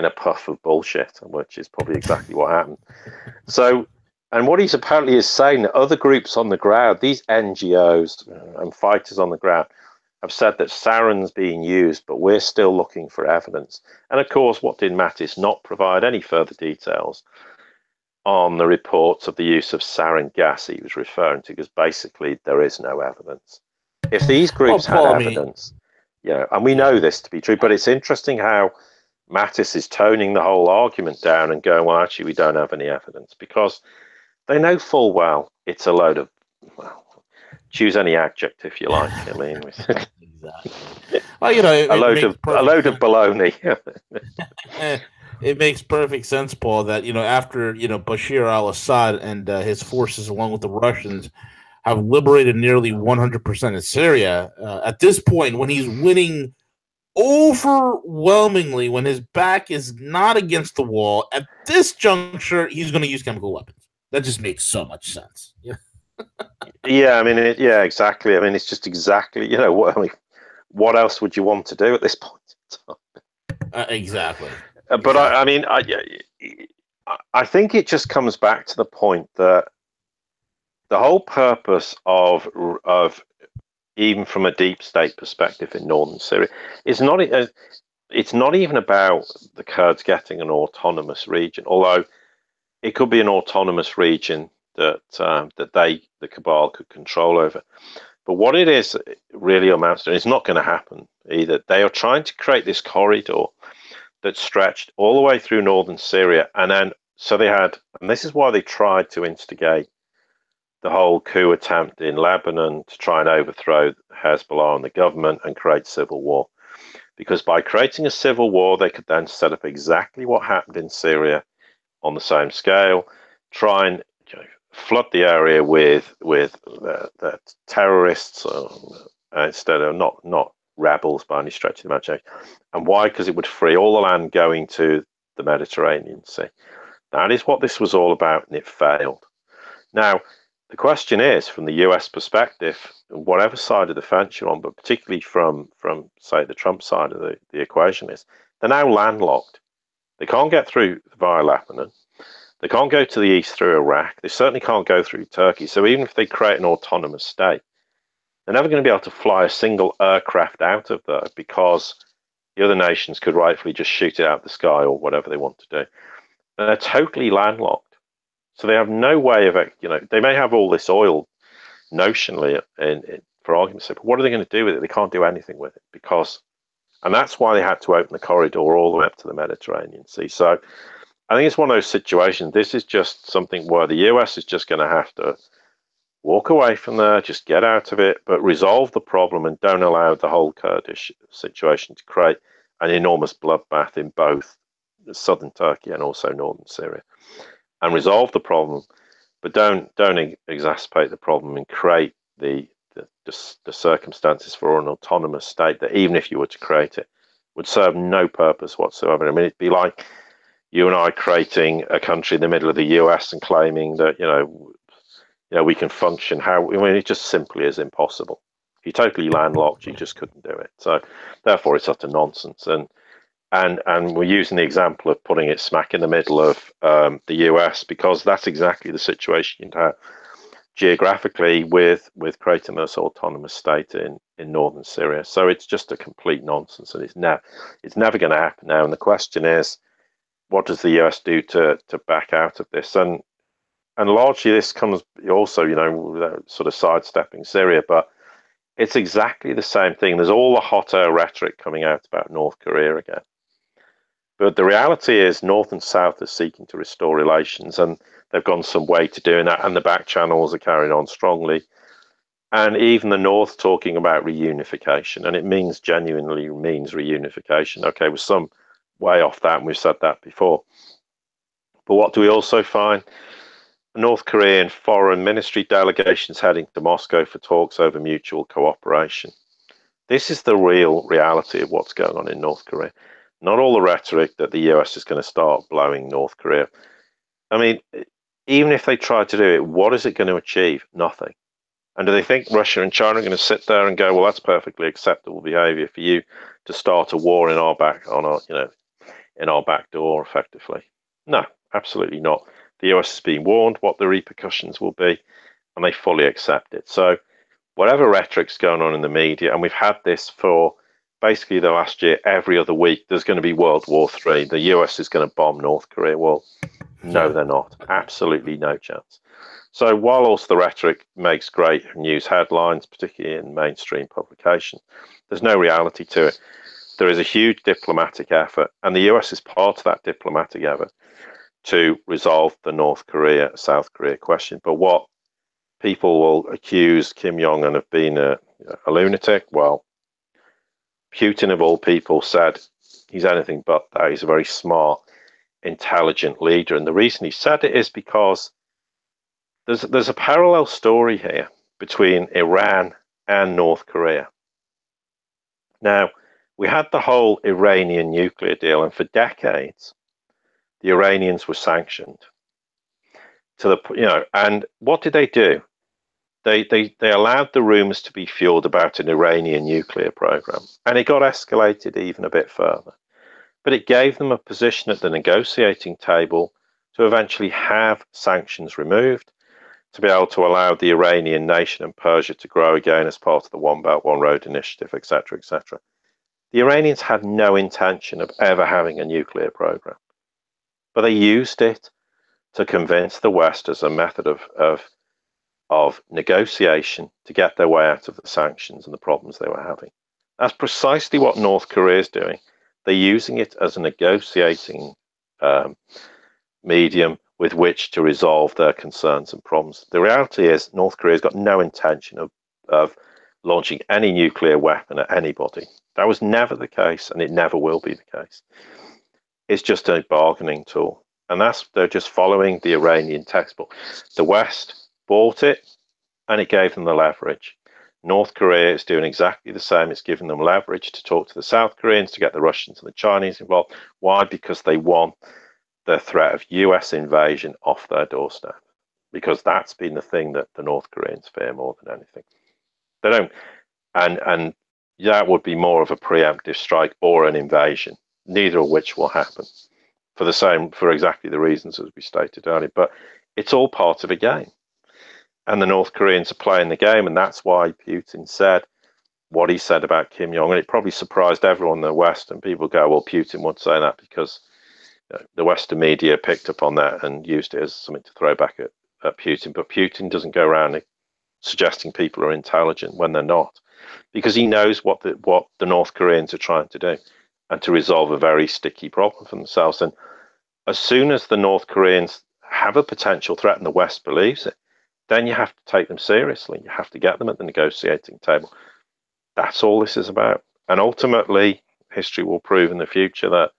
a puff of bullshit, which is probably exactly what happened. So, and what he's apparently is saying that other groups on the ground, these NGOs and fighters on the ground, have said that sarin's being used, but we're still looking for evidence. And of course, what did Mattis not provide any further details on the reports of the use of sarin gas he was referring to, because basically there is no evidence. If these groups had evidence, and we know this to be true, but it's interesting how Mattis is toning the whole argument down and going, well, actually, we don't have any evidence, because they know full well it's a load of, well, choose any adjective you like. I mean, exactly. Well, a load of baloney. It makes perfect sense, Paul, that after Bashar al-Assad and his forces, along with the Russians, have liberated nearly 100% of Syria. At this point, when he's winning overwhelmingly, when his back is not against the wall, at this juncture, he's going to use chemical weapons. That just makes so much sense. Yeah, I mean, exactly. I mean, it's just exactly, what else would you want to do at this point in time? Exactly. But I mean, I think it just comes back to the point that the whole purpose of even from a deep state perspective in northern Syria is not. It's not even about the Kurds getting an autonomous region, although it could be an autonomous region that the cabal could control over. But what it is really amounts to, and it's not going to happen either. They are trying to create this corridor that stretched all the way through northern Syria, and then so they had, and this is why they tried to instigate the whole coup attempt in Lebanon to try and overthrow Hezbollah and the government and create civil war. Because by creating a civil war, they could then set up exactly what happened in Syria on the same scale, try and flood the area with the terrorists instead of not rebels by any stretch of the imagination. And why? Because it would free all the land going to the Mediterranean Sea. That is what this was all about, and it failed. Now, the question is, from the US perspective, whatever side of the fence you're on, but particularly from say, the Trump side of the equation, is they're now landlocked. They can't get through via Lebanon. They can't go to the east through Iraq. They certainly can't go through Turkey. So even if they create an autonomous state, they're never going to be able to fly a single aircraft out of there because the other nations could rightfully just shoot it out of the sky or whatever they want to do. And they're totally landlocked. So they have no way of, they may have all this oil notionally for argument's sake, but what are they going to do with it? They can't do anything with it and that's why they had to open the corridor all the way up to the Mediterranean Sea. So I think it's one of those situations. This is just something where the US is just going to have to walk away from there, just get out of it, but resolve the problem and don't allow the whole Kurdish situation to create an enormous bloodbath in both southern Turkey and also northern Syria. And resolve the problem, but don't exacerbate the problem and create the circumstances for an autonomous state that, even if you were to create it, would serve no purpose whatsoever. I mean, it'd be like you and I creating a country in the middle of the US and claiming that we can function. It just simply is impossible. If you're totally landlocked, you just couldn't do it. So therefore, it's utter nonsense. And we're using the example of putting it smack in the middle of the US because that's exactly the situation you'd have geographically with creating this autonomous state in northern Syria. So it's just a complete nonsense, and it's never going to happen now. And the question is, what does the US do to back out of this? And largely this comes also, sort of sidestepping Syria, but it's exactly the same thing. There's all the hot air rhetoric coming out about North Korea again. But the reality is North and South are seeking to restore relations, and they've gone some way to doing that, and the back channels are carrying on strongly. And even the North talking about reunification, and it genuinely means reunification. Okay, we're some way off that, and we've said that before. But what do we also find? North Korean foreign ministry delegations heading to Moscow for talks over mutual cooperation. This is the real reality of what's going on in North Korea. Not all the rhetoric that the US is going to start blowing North Korea. I mean, even if they try to do it, what is it going to achieve? Nothing. And do they think Russia and China are going to sit there and go, well, that's perfectly acceptable behavior for you to start a war in our back door, effectively? No, absolutely not. The US has been warned what the repercussions will be, and they fully accept it. So whatever rhetoric's going on in the media, and we've had this for basically the last year, every other week, there's going to be World War III. The US is going to bomb North Korea. Well, no, they're not. Absolutely no chance. So while also the rhetoric makes great news headlines, particularly in mainstream publications, there's no reality to it. There is a huge diplomatic effort, and the US is part of that diplomatic effort to resolve the North Korea-South Korea question. But what people will accuse Kim Jong-un of being a lunatic, well, Putin, of all people, said he's anything but that. He's a very smart, intelligent leader. And the reason he said it is because there's a parallel story here between Iran and North Korea. Now, we had the whole Iranian nuclear deal, and for decades, the Iranians were sanctioned. And what did they do? They allowed the rumors to be fueled about an Iranian nuclear program, and it got escalated even a bit further. but it gave them a position at the negotiating table to eventually have sanctions removed, to be able to allow the Iranian nation and Persia to grow again as part of the One Belt, One Road initiative, etc., etc. The Iranians had no intention of ever having a nuclear program, but they used it to convince the West as a method of negotiation to get their way out of the sanctions and the problems they were having. That's precisely what North Korea is doing. They're using it as a negotiating medium with which to resolve their concerns and problems. The reality is North Korea's got no intention of launching any nuclear weapon at anybody. That was never the case, and it never will be the case. It's just a bargaining tool. And they're just following the Iranian textbook. The West bought it, and it gave them the leverage. North Korea is doing exactly the same. It's giving them leverage to talk to the South Koreans, to get the Russians and the Chinese involved. Why? Because they want the threat of US invasion off their doorstep. Because that's been the thing that the North Koreans fear more than anything. They don't, and that would be more of a preemptive strike or an invasion, neither of which will happen for exactly the reasons as we stated earlier. But it's all part of a game. And the North Koreans are playing the game, and that's why Putin said what he said about Kim Jong. And it probably surprised everyone in the West, and people go, well, Putin would say that because the Western media picked up on that and used it as something to throw back at Putin. But Putin doesn't go around suggesting people are intelligent when they're not, because he knows what the North Koreans are trying to do, and to resolve a very sticky problem for themselves. And as soon as the North Koreans have a potential threat and the West believes it, then you have to take them seriously. You have to get them at the negotiating table. That's all this is about. And ultimately, history will prove in the future that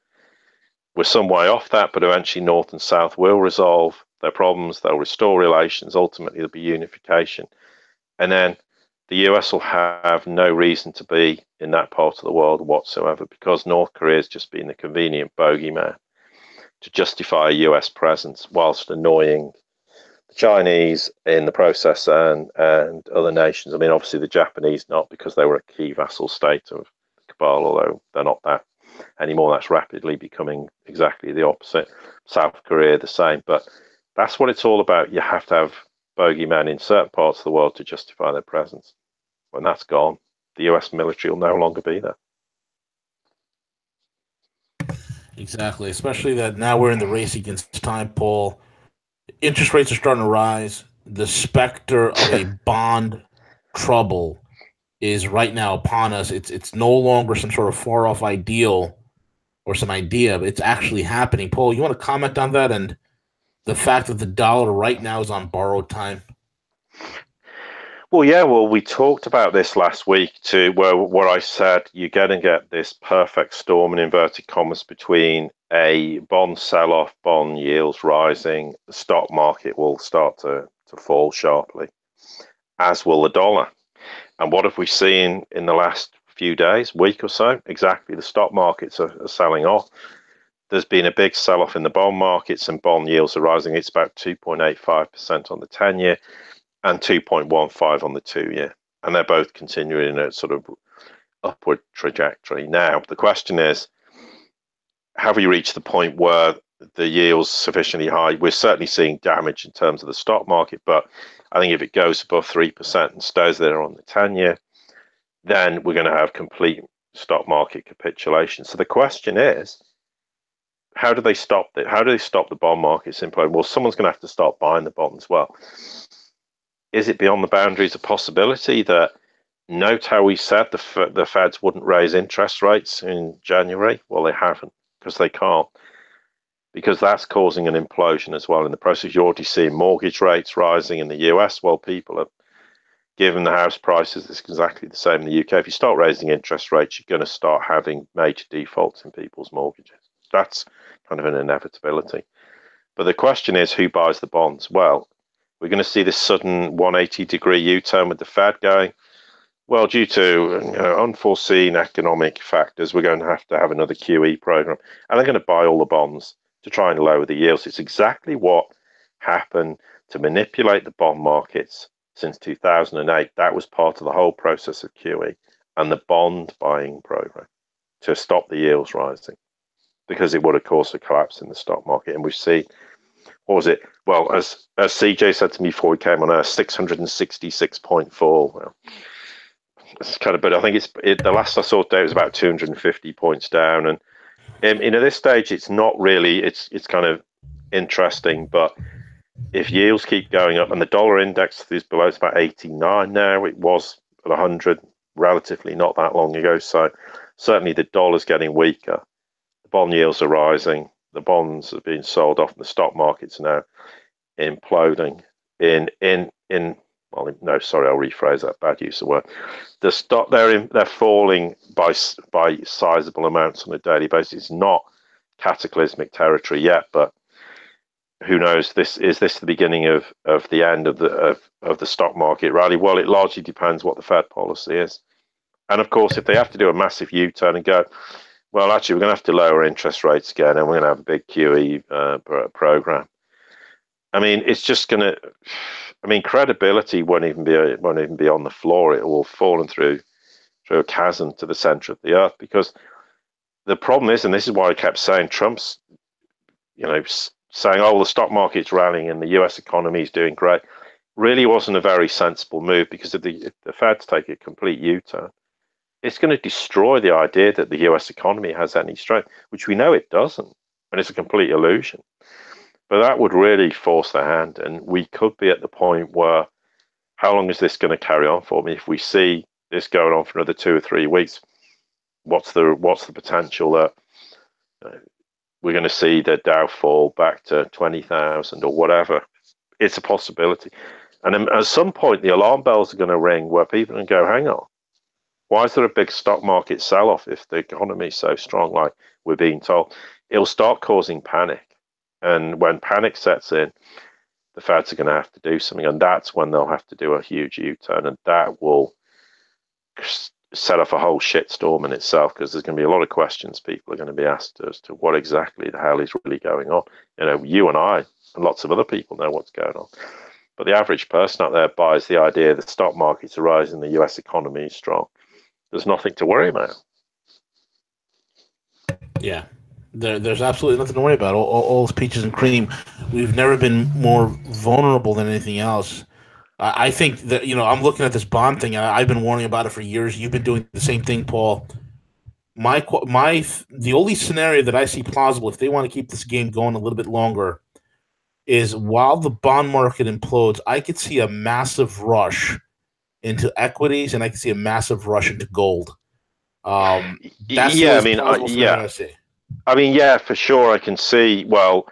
we're some way off that, but eventually North and South will resolve their problems. They'll restore relations. Ultimately, there'll be unification. And then the US will have no reason to be in that part of the world whatsoever, because North Korea has just been the convenient bogeyman to justify a US presence whilst annoying the Chinese in the process and other nations. I mean, obviously the Japanese not, because they were a key vassal state of the cabal, although they're not that anymore. That's rapidly becoming exactly the opposite. South Korea, the same. But that's what it's all about. You have to have bogeymen in certain parts of the world to justify their presence. When that's gone, the US military will no longer be there. Exactly, especially that now we're in the race against time, Paul. Interest rates are starting to rise. The specter of a bond trouble is right now upon us. It's no longer some sort of far off ideal or some idea, but it's actually happening. Paul, you want to comment on that and the fact that the dollar right now is on borrowed time? Well, yeah, we talked about this last week too, where I said you're going to get this perfect storm in inverted commas between a bond sell-off, bond yields rising, the stock market will start to fall sharply, as will the dollar. And what have we seen in the last few days, week or so? Exactly, the stock markets are selling off. There's been a big sell-off in the bond markets, and bond yields are rising. It's about 2.85% on the 10-year. And 2.15 on the 2-year. And they're both continuing a sort of upward trajectory. Now, the question is, have we reached the point where the yield's sufficiently high? We're certainly seeing damage in terms of the stock market, but I think if it goes above 3% and stays there on the 10-year, then we're going to have complete stock market capitulation. So the question is, how do they stop it? How do they stop the bond market imploding? Well, someone's going to have to start buying the bonds. Well, is it beyond the boundaries of possibility that, note how we said the Feds wouldn't raise interest rates in January? Well, they haven't, because they can't, because that's causing an implosion as well in the process. You're already seeing mortgage rates rising in the US. Well, people are, given the house prices, it's exactly the same in the UK. If you start raising interest rates, you're going to start having major defaults in people's mortgages. That's kind of an inevitability. But the question is, who buys the bonds? Well, we're going to see this sudden 180-degree U-turn with the Fed going, well, due to unforeseen economic factors, we're going to have another QE program. And they're going to buy all the bonds to try and lower the yields. It's exactly what happened to manipulate the bond markets since 2008. That was part of the whole process of QE and the bond buying program to stop the yields rising. because it would have caused a collapse in the stock market. And we've seen, what was it? Well, as CJ said to me before we came on air, 666.4. Well, it's kind of, but I think the last I saw today was about 250 points down. And at this stage, it's not really, it's kind of interesting, but if yields keep going up and the dollar index is below, it's about 89 now. It was at 100 relatively not that long ago. So certainly the dollar's getting weaker. The bond yields are rising. The bonds are being sold off, and the stock market's now imploding. Well, no, sorry, I'll rephrase that. Bad use of word. The stock they're falling by sizable amounts on a daily basis. It's not cataclysmic territory yet, but who knows? Is this the beginning of the end of the stock market rally? Well, it largely depends what the Fed policy is, and of course, if they have to do a massive U-turn and go, well, actually, we're going to have to lower interest rates again, and we're going to have a big QE program. I mean, it's just going to. I mean, credibility won't even be on the floor. It will have fallen through a chasm to the center of the earth, because the problem is, and this is why I kept saying, Trump's, saying, oh, the stock market's rallying and the US economy is doing great, really wasn't a very sensible move, because if the Feds take a complete U-turn, it's going to destroy the idea that the US economy has any strength, which we know it doesn't, and it's a complete illusion. But that would really force the hand, and we could be at the point where, how long is this going to carry on for? Me, if we see this going on for another 2 or 3 weeks, what's the potential that we're going to see the Dow fall back to 20,000 or whatever? It's a possibility, and then at some point the alarm bells are going to ring, where people can go, hang on, why is there a big stock market sell-off if the economy is so strong, like we're being told? It'll start causing panic. And when panic sets in, the Feds are going to have to do something, and that's when they'll have to do a huge U-turn, and that will set off a whole shitstorm in itself, because there's going to be a lot of questions people are going to be asked as to what exactly the hell is really going on. You and I and lots of other people know what's going on, but the average person out there buys the idea that the stock markets are rising, the US economy is strong. There's nothing to worry about. Yeah. There's absolutely nothing to worry about. All peaches and cream. We've never been more vulnerable than anything else. I think that, I'm looking at this bond thing, and I've been warning about it for years. You've been doing the same thing, Paul. The only scenario that I see plausible, if they want to keep this game going a little bit longer, is while the bond market implodes, I could see a massive rush into equities, and I could see a massive rush into gold. That's the only plausible scenario I see. I mean, yeah, for sure. I can see. Well,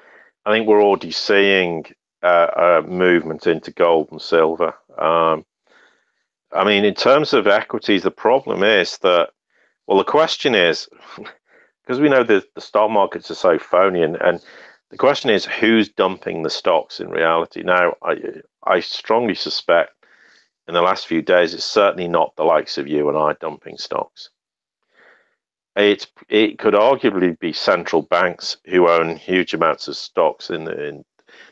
I think we're already seeing a movement into gold and silver. I mean, in terms of equities, the problem is that, well, the question is, because we know that the stock markets are so phony, and the question is, who's dumping the stocks in reality? Now, I strongly suspect in the last few days, it's certainly not the likes of you and I dumping stocks. It could arguably be central banks who own huge amounts of stocks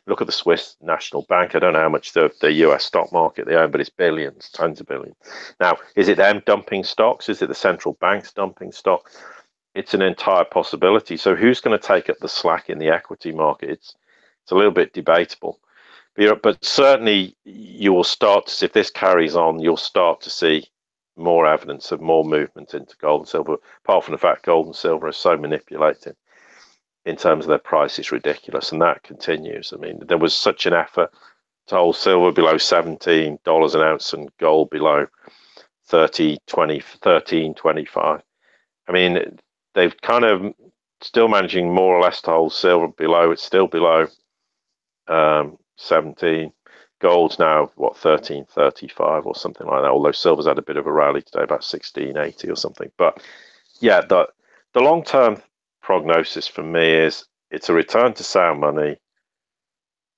look at the Swiss National Bank. I don't know how much the US stock market they own, but it's billions, tons of billions. Now, is it them dumping stocks? Is it the central banks dumping stock? It's an entire possibility. So who's going to take up the slack in the equity market? It's a little bit debatable. But certainly you will start to see, if this carries on, you'll start to see more evidence of more movement into gold and silver, apart from the fact gold and silver are so manipulated in terms of their price. It's ridiculous, and that continues. I mean, there was such an effort to hold silver below $17 an ounce and gold below 13.25. I mean, they've kind of still managing more or less to hold silver below. It's still below 17. Gold's now, 13.35 or something like that, although silver's had a bit of a rally today, about 16.80 or something. But yeah, the long-term prognosis for me is it's a return to sound money,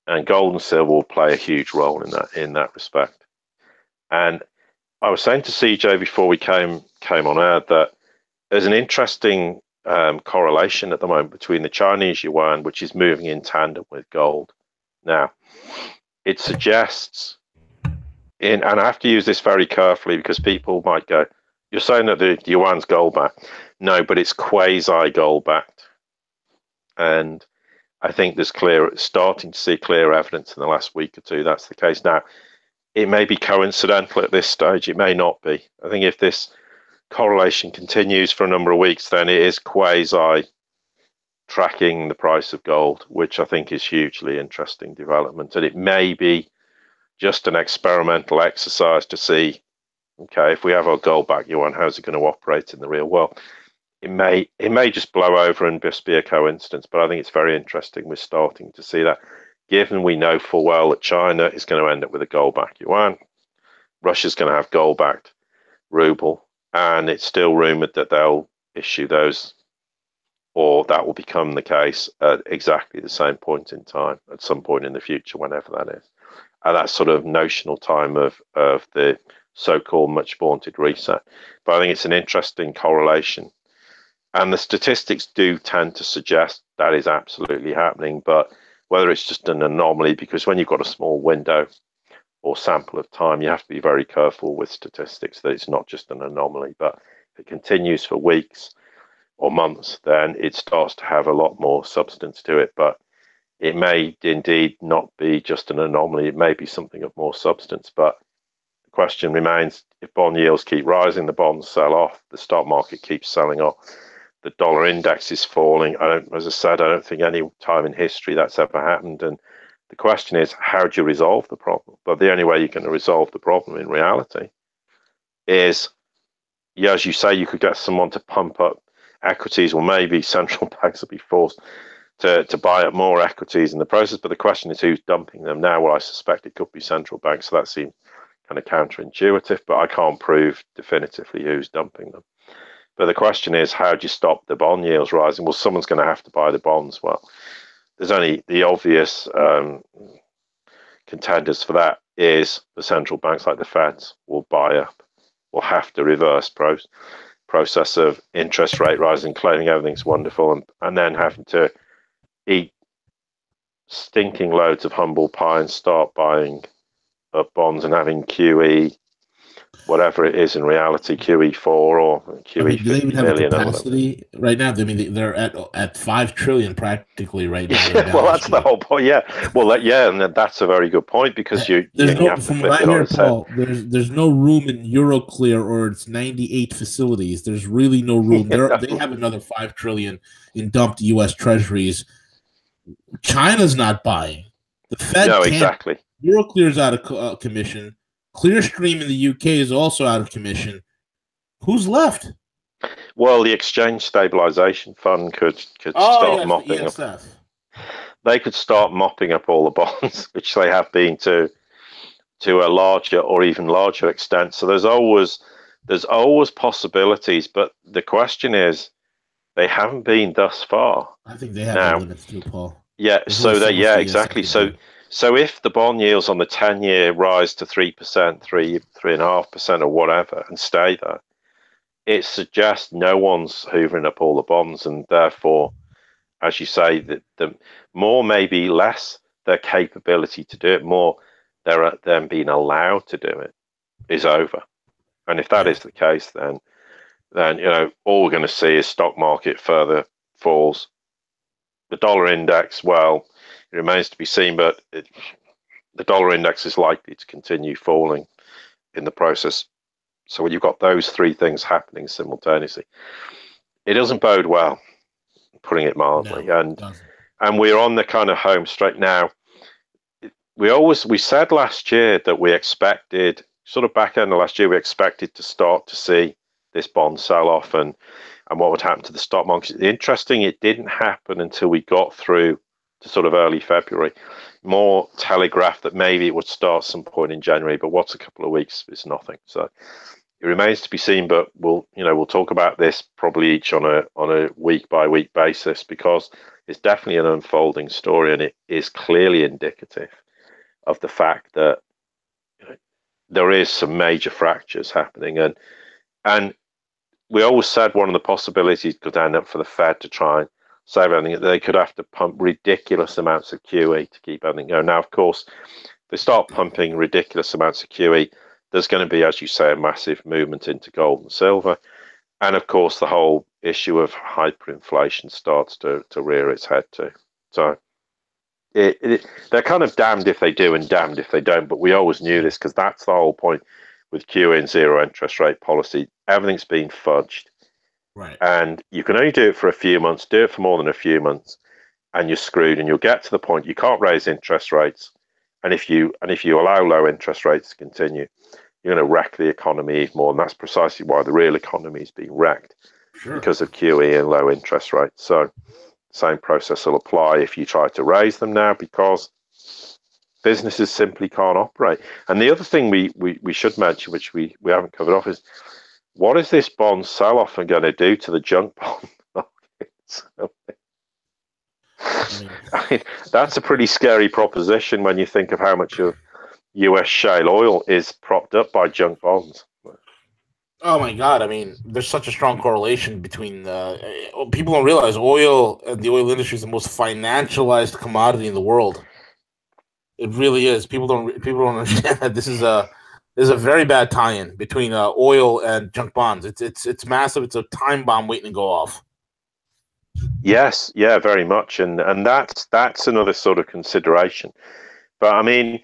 and gold and silver will play a huge role in that respect. And I was saying to CJ before we came on air that there's an interesting correlation at the moment between the Chinese yuan, which is moving in tandem with gold. Now, it suggests, and I have to use this very carefully because people might go, you're saying that the yuan's gold backed. No, but it's quasi gold backed. And I think there's starting to see clear evidence in the last week or two that's the case. Now, it may be coincidental at this stage, it may not be. I think if this correlation continues for a number of weeks, then it is quasi tracking the price of gold, which I think is hugely interesting development. And it may be just an experimental exercise to see, okay, if we have our gold back yuan, how's it going to operate in the real world? It may just blow over and just be a coincidence, but I think it's very interesting. We're starting to see that, given we know full well that China is going to end up with a gold backed yuan, Russia's going to have gold backed ruble, and it's still rumored that they'll issue those, or that will become the case at exactly the same point in time at some point in the future, whenever that is. At that sort of notional time of the so-called much vaunted reset. But I think it's an interesting correlation. And the statistics do tend to suggest that is absolutely happening, but whether it's just an anomaly, because when you've got a small window or sample of time, you have to be very careful with statistics that it's not just an anomaly. But if it continues for weeks or months, then it starts to have a lot more substance to it. But it may indeed not be just an anomaly. It may be something of more substance. But the question remains, if bond yields keep rising, the bonds sell off, the stock market keeps selling off, the dollar index is falling. As I said, I don't think any time in history that's ever happened. And the question is, how do you resolve the problem? But the only way you're going to resolve the problem in reality is, yeah, as you say, you could get someone to pump up equities, or maybe central banks will be forced to buy up more equities in the process. But the question is, who's dumping them now? Well, I suspect it could be central banks. So that seems kind of counterintuitive, but I can't prove definitively who's dumping them. But the question is, how do you stop the bond yields rising? Well, someone's going to have to buy the bonds. Well, there's only the obvious contenders for that is the central banks like the Feds will buy up, will have to reverse process of interest rate rising, claiming everything's wonderful, and then having to eat stinking loads of humble pie and start buying up bonds and having QE, whatever it is in reality, QE4 or QE do they even 50 have a million capacity right now? I mean, they're at 5 trillion practically right now. Yeah, well, that's the whole point. Yeah, well, and that's a very good point, because you have to from flip what I it on hear, its head. Paul, there's no room in Euroclear or its 98 facilities. There's really no room. They have another 5 trillion in dumped U.S. Treasuries. China's not buying. The Fed No, can't. exactly. Euroclear's out of commission. Clearstream in the UK is also out of commission. Who's left? Well, the Exchange Stabilization Fund could start mopping up. They could start mopping up all the bonds, which they have been to a larger or even larger extent. So there's always possibilities, but the question is, they haven't been thus far. I think they have no limits too, Paul. Yeah, exactly. So if the bond yields on the 10-year rise to 3%, 3.5%, or whatever, and stay there, it suggests no one's hoovering up all the bonds, and therefore, as you say, the more, maybe less, their capability to do it, more them being allowed to do it, is over. And if that is the case, then all we're going to see is stock market further falls. The dollar index, well, it remains to be seen, but the dollar index is likely to continue falling in the process. So when you've got those three things happening simultaneously, it doesn't bode well, putting it mildly. No, and we're on the kind of home straight now. We said last year that we expected, sort of back end of last year, we expected to start to see this bond sell off and what would happen to the stock market. Interesting, it didn't happen until we got through to sort of early February. More telegraphed that maybe it would start some point in January, but what's a couple of weeks is nothing. So it remains to be seen, but we'll talk about this probably each on a week by week basis, because it's definitely an unfolding story, and it is clearly indicative of the fact that there is some major fractures happening, and we always said one of the possibilities could end up for the Fed to try and save everything. They could have to pump ridiculous amounts of QE to keep everything going. Now, of course, if they start pumping ridiculous amounts of QE, there's going to be, as you say, a massive movement into gold and silver. And of course, the whole issue of hyperinflation starts to rear its head too. So they're kind of damned if they do and damned if they don't. But we always knew this because that's the whole point with QE and zero interest rate policy. Everything's been fudged. Right. And you can only do it for a few months, do it for more than a few months, and you're screwed. And you'll get to the point you can't raise interest rates. And if you allow low interest rates to continue, you're going to wreck the economy even more. And that's precisely why the real economy is being wrecked, because of QE and low interest rates. So same process will apply if you try to raise them now, because businesses simply can't operate. And the other thing we should mention, which we haven't covered off, is what is this bond sell-off going to do to the junk bond markets? I mean, that's a pretty scary proposition when you think of how much of US shale oil is propped up by junk bonds. Oh my God! I mean, there's such a strong correlation between people don't realize oil and the oil industry is the most financialized commodity in the world. It really is. People don't understand that this is a very bad tie-in between oil and junk bonds. It's massive. It's a time bomb waiting to go off. Yes, yeah, very much, and that's another sort of consideration. But I mean,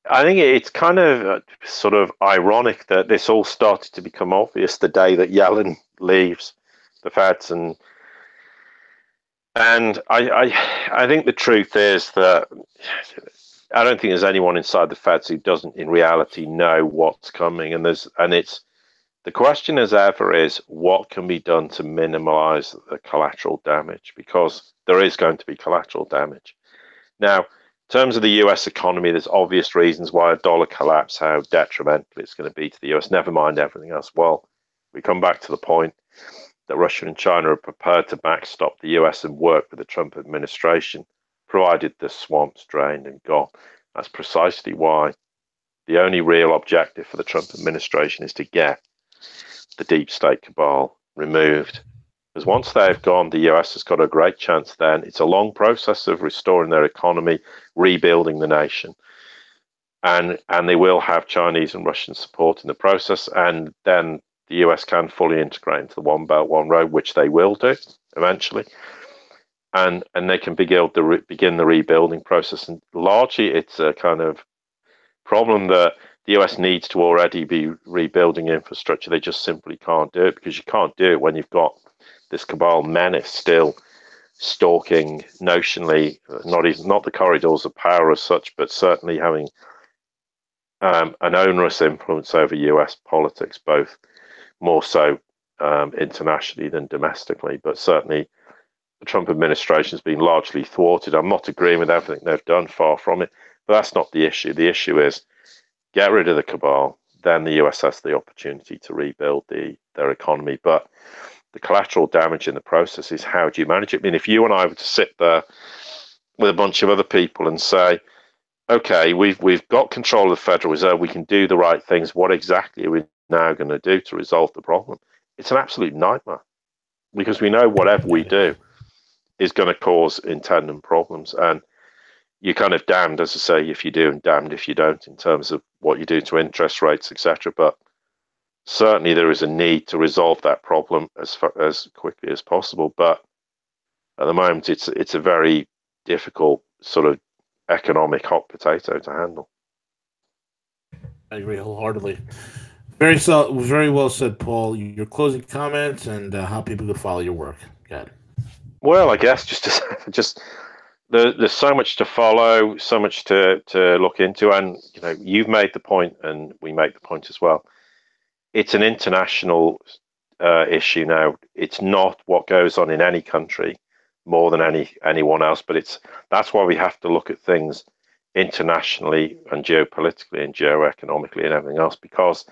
I think it's kind of sort of ironic that this all started to become obvious the day that Yellen leaves the Feds, and I think the truth is that I don't think there's anyone inside the Feds who doesn't in reality know what's coming, and it's the question as ever is what can be done to minimize the collateral damage, because there is going to be collateral damage. Now, in terms of the US economy, there's obvious reasons why a dollar collapse, how detrimental it's going to be to the US, never mind everything else. Well, we come back to the point that Russia and China are prepared to backstop the US and work with the Trump administration, provided the swamp's drained and gone. That's precisely why the only real objective for the Trump administration is to get the deep state cabal removed. Because once they've gone, the US has got a great chance then. It's a long process of restoring their economy, rebuilding the nation. And they will have Chinese and Russian support in the process. And then the US can fully integrate into the One Belt, One Road, which they will do eventually. And they can begin the rebuilding process. And largely, it's a kind of problem that the US needs to already be rebuilding infrastructure. They just simply can't do it, because you can't do it when you've got this cabal menace still stalking notionally, not the corridors of power as such, but certainly having an onerous influence over US politics, both more so internationally than domestically. But certainly the Trump administration has been largely thwarted. I'm not agreeing with everything they've done, far from it, but that's not the issue. The issue is get rid of the cabal, then the US has the opportunity to rebuild their economy. But the collateral damage in the process is, how do you manage it? I mean, if you and I were to sit there with a bunch of other people and say, okay, we've got control of the Federal Reserve, we can do the right things, what exactly are we now going to do to resolve the problem? It's an absolute nightmare, because we know whatever we do is going to cause intended problems. And you're kind of damned, as I say, if you do, and damned if you don't, in terms of what you do to interest rates, etc. But certainly there is a need to resolve that problem as quickly as possible. But at the moment, it's a very difficult sort of economic hot potato to handle. I agree wholeheartedly. Very well said, Paul. Your closing comments and how people can follow your work. Good. Well, I guess there's so much to follow, so much to look into, and you've made the point, and we make the point as well. It's an international issue now. It's not what goes on in any country more than anyone else, but that's why we have to look at things internationally and geopolitically and geoeconomically and everything else, because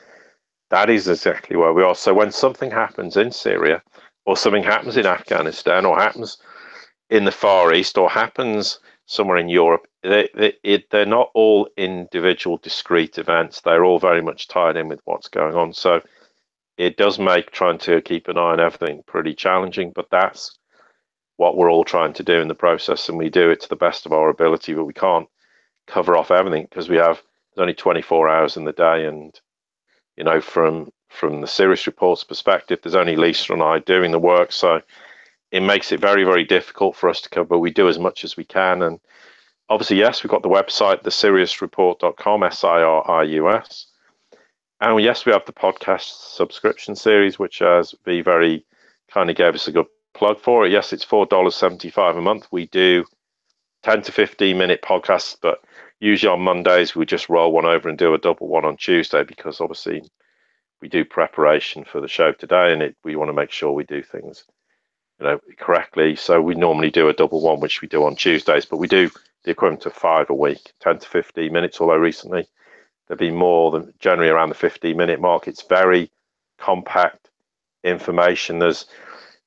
that is exactly where we are. So when something happens in Syria, or something happens in Afghanistan, or happens in the Far East, or happens somewhere in Europe, they're not all individual discrete events. They're all very much tied in with what's going on. So it does make trying to keep an eye on everything pretty challenging, but that's what we're all trying to do in the process, and we do it to the best of our ability, but we can't cover off everything, because there's only 24 hours in the day, and from from the Sirius Report's perspective, there's only Lisa and I doing the work, so it makes it very, very difficult for us to cover. We do as much as we can, and obviously, yes, we've got the website, thesiriusreport.com, SIRIUS. And yes, we have the podcast subscription series, which, as V very kindly gave us a good plug for it. Yes, it's $4.75 a month. We do 10 to 15-minute podcasts, but usually on Mondays, we just roll one over and do a double one on Tuesday, because obviously we do preparation for the show today, and we want to make sure we do things correctly. So we normally do a double one, which we do on Tuesdays, but we do the equivalent of 5 a week, 10 to 15 minutes, although recently there've been more than generally around the 15-minute mark. It's very compact information. There's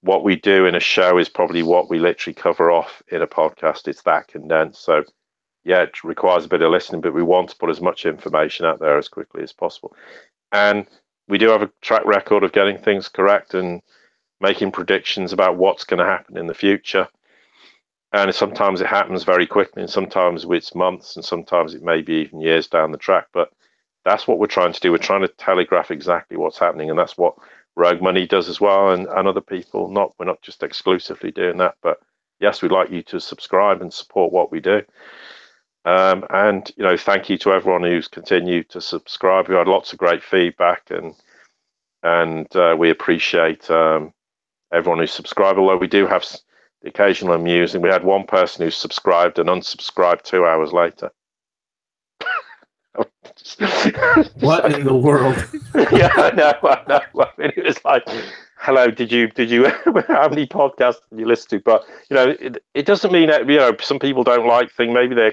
what we do in a show is probably what we literally cover off in a podcast. It's that condensed. So yeah, it requires a bit of listening, but we want to put as much information out there as quickly as possible. And we do have a track record of getting things correct and making predictions about what's going to happen in the future. And sometimes it happens very quickly, and sometimes it's months, and sometimes it may be even years down the track. But that's what we're trying to do. We're trying to telegraph exactly what's happening, and that's what Rogue Money does as well, and other people. We're not just exclusively doing that, but yes, we'd like you to subscribe and support what we do. And thank you to everyone who's continued to subscribe. We had lots of great feedback, and we appreciate everyone who subscribed. Although we do have the occasional amusing. We had one person who subscribed and unsubscribed 2 hours later. What in the world? Yeah, I know. I mean, it was like, hello, did you how many podcasts did you listen to? But it doesn't mean that some people don't like things. Maybe they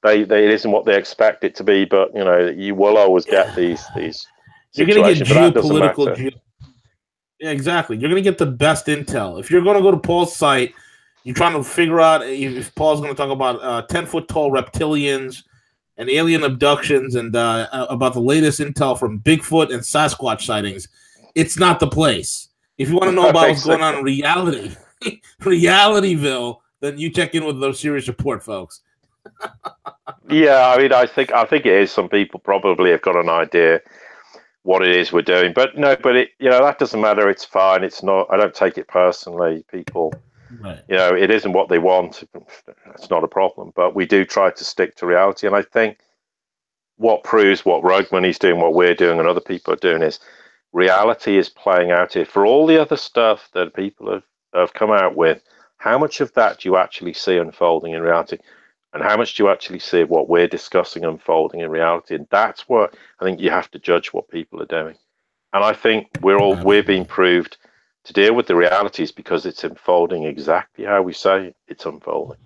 it isn't what they expect it to be. But you will always get these You're going to get geopolitical. Yeah, exactly. You're going to get the best intel. If you're going to go to Paul's site, you're trying to figure out if Paul's going to talk about 10-foot-tall reptilians and alien abductions and about the latest intel from Bigfoot and Sasquatch sightings. It's not the place. If you want to know about what's going on in Realityville, then you check in with those Sirius Report folks. Yeah, I mean, I think it is. Some people probably have got an idea what it is we're doing, but that doesn't matter. It's fine. It's not. I don't take it personally. People, right. It isn't what they want. It's not a problem. But we do try to stick to reality, and I think what proves what Rogue Money's doing, what we're doing, and other people are doing is reality is playing out here. For all the other stuff that people have come out with, how much of that do you actually see unfolding in reality? And how much do you actually see of what we're discussing unfolding in reality? And that's what I think you have to judge what people are doing. And I think we're being proved to deal with the realities because it's unfolding exactly how we say it's unfolding.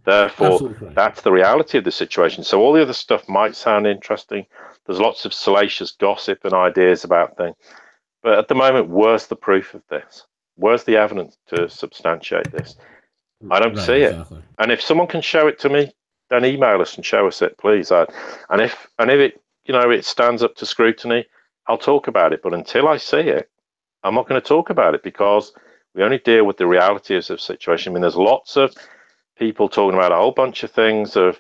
Therefore, that's the reality of the situation. So all the other stuff might sound interesting. There's lots of salacious gossip and ideas about things. But at the moment, where's the proof of this? Where's the evidence to substantiate this? I don't see it. And if someone can show it to me, then email us and show us it, please. And if it it stands up to scrutiny, I'll talk about it. But until I see it, I'm not going to talk about it because we only deal with the realities of the situation. I mean, there's lots of people talking about a whole bunch of things, of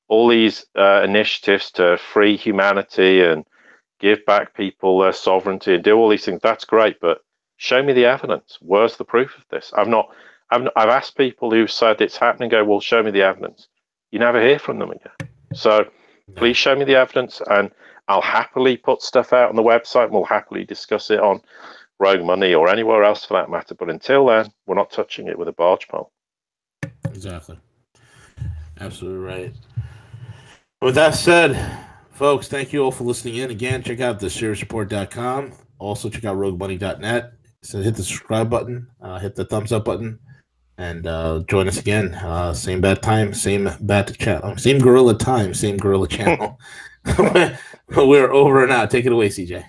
all these initiatives to free humanity and give back people their sovereignty and do all these things. That's great, but show me the evidence. Where's the proof of this? I've asked people who said it's happening, go, well, show me the evidence. You never hear from them again. So please show me the evidence, and I'll happily put stuff out on the website, and we'll happily discuss it on Rogue Money or anywhere else for that matter. But until then, we're not touching it with a barge pole. Exactly. Absolutely right. With that said, folks, thank you all for listening in. Again, check out the SiriusReport.com. Also, check out RogueMoney.net. So hit the subscribe button, hit the thumbs up button, and join us again. Same bad time, same bad channel, same gorilla time, same gorilla channel. We're over and out. Take it away, CJ.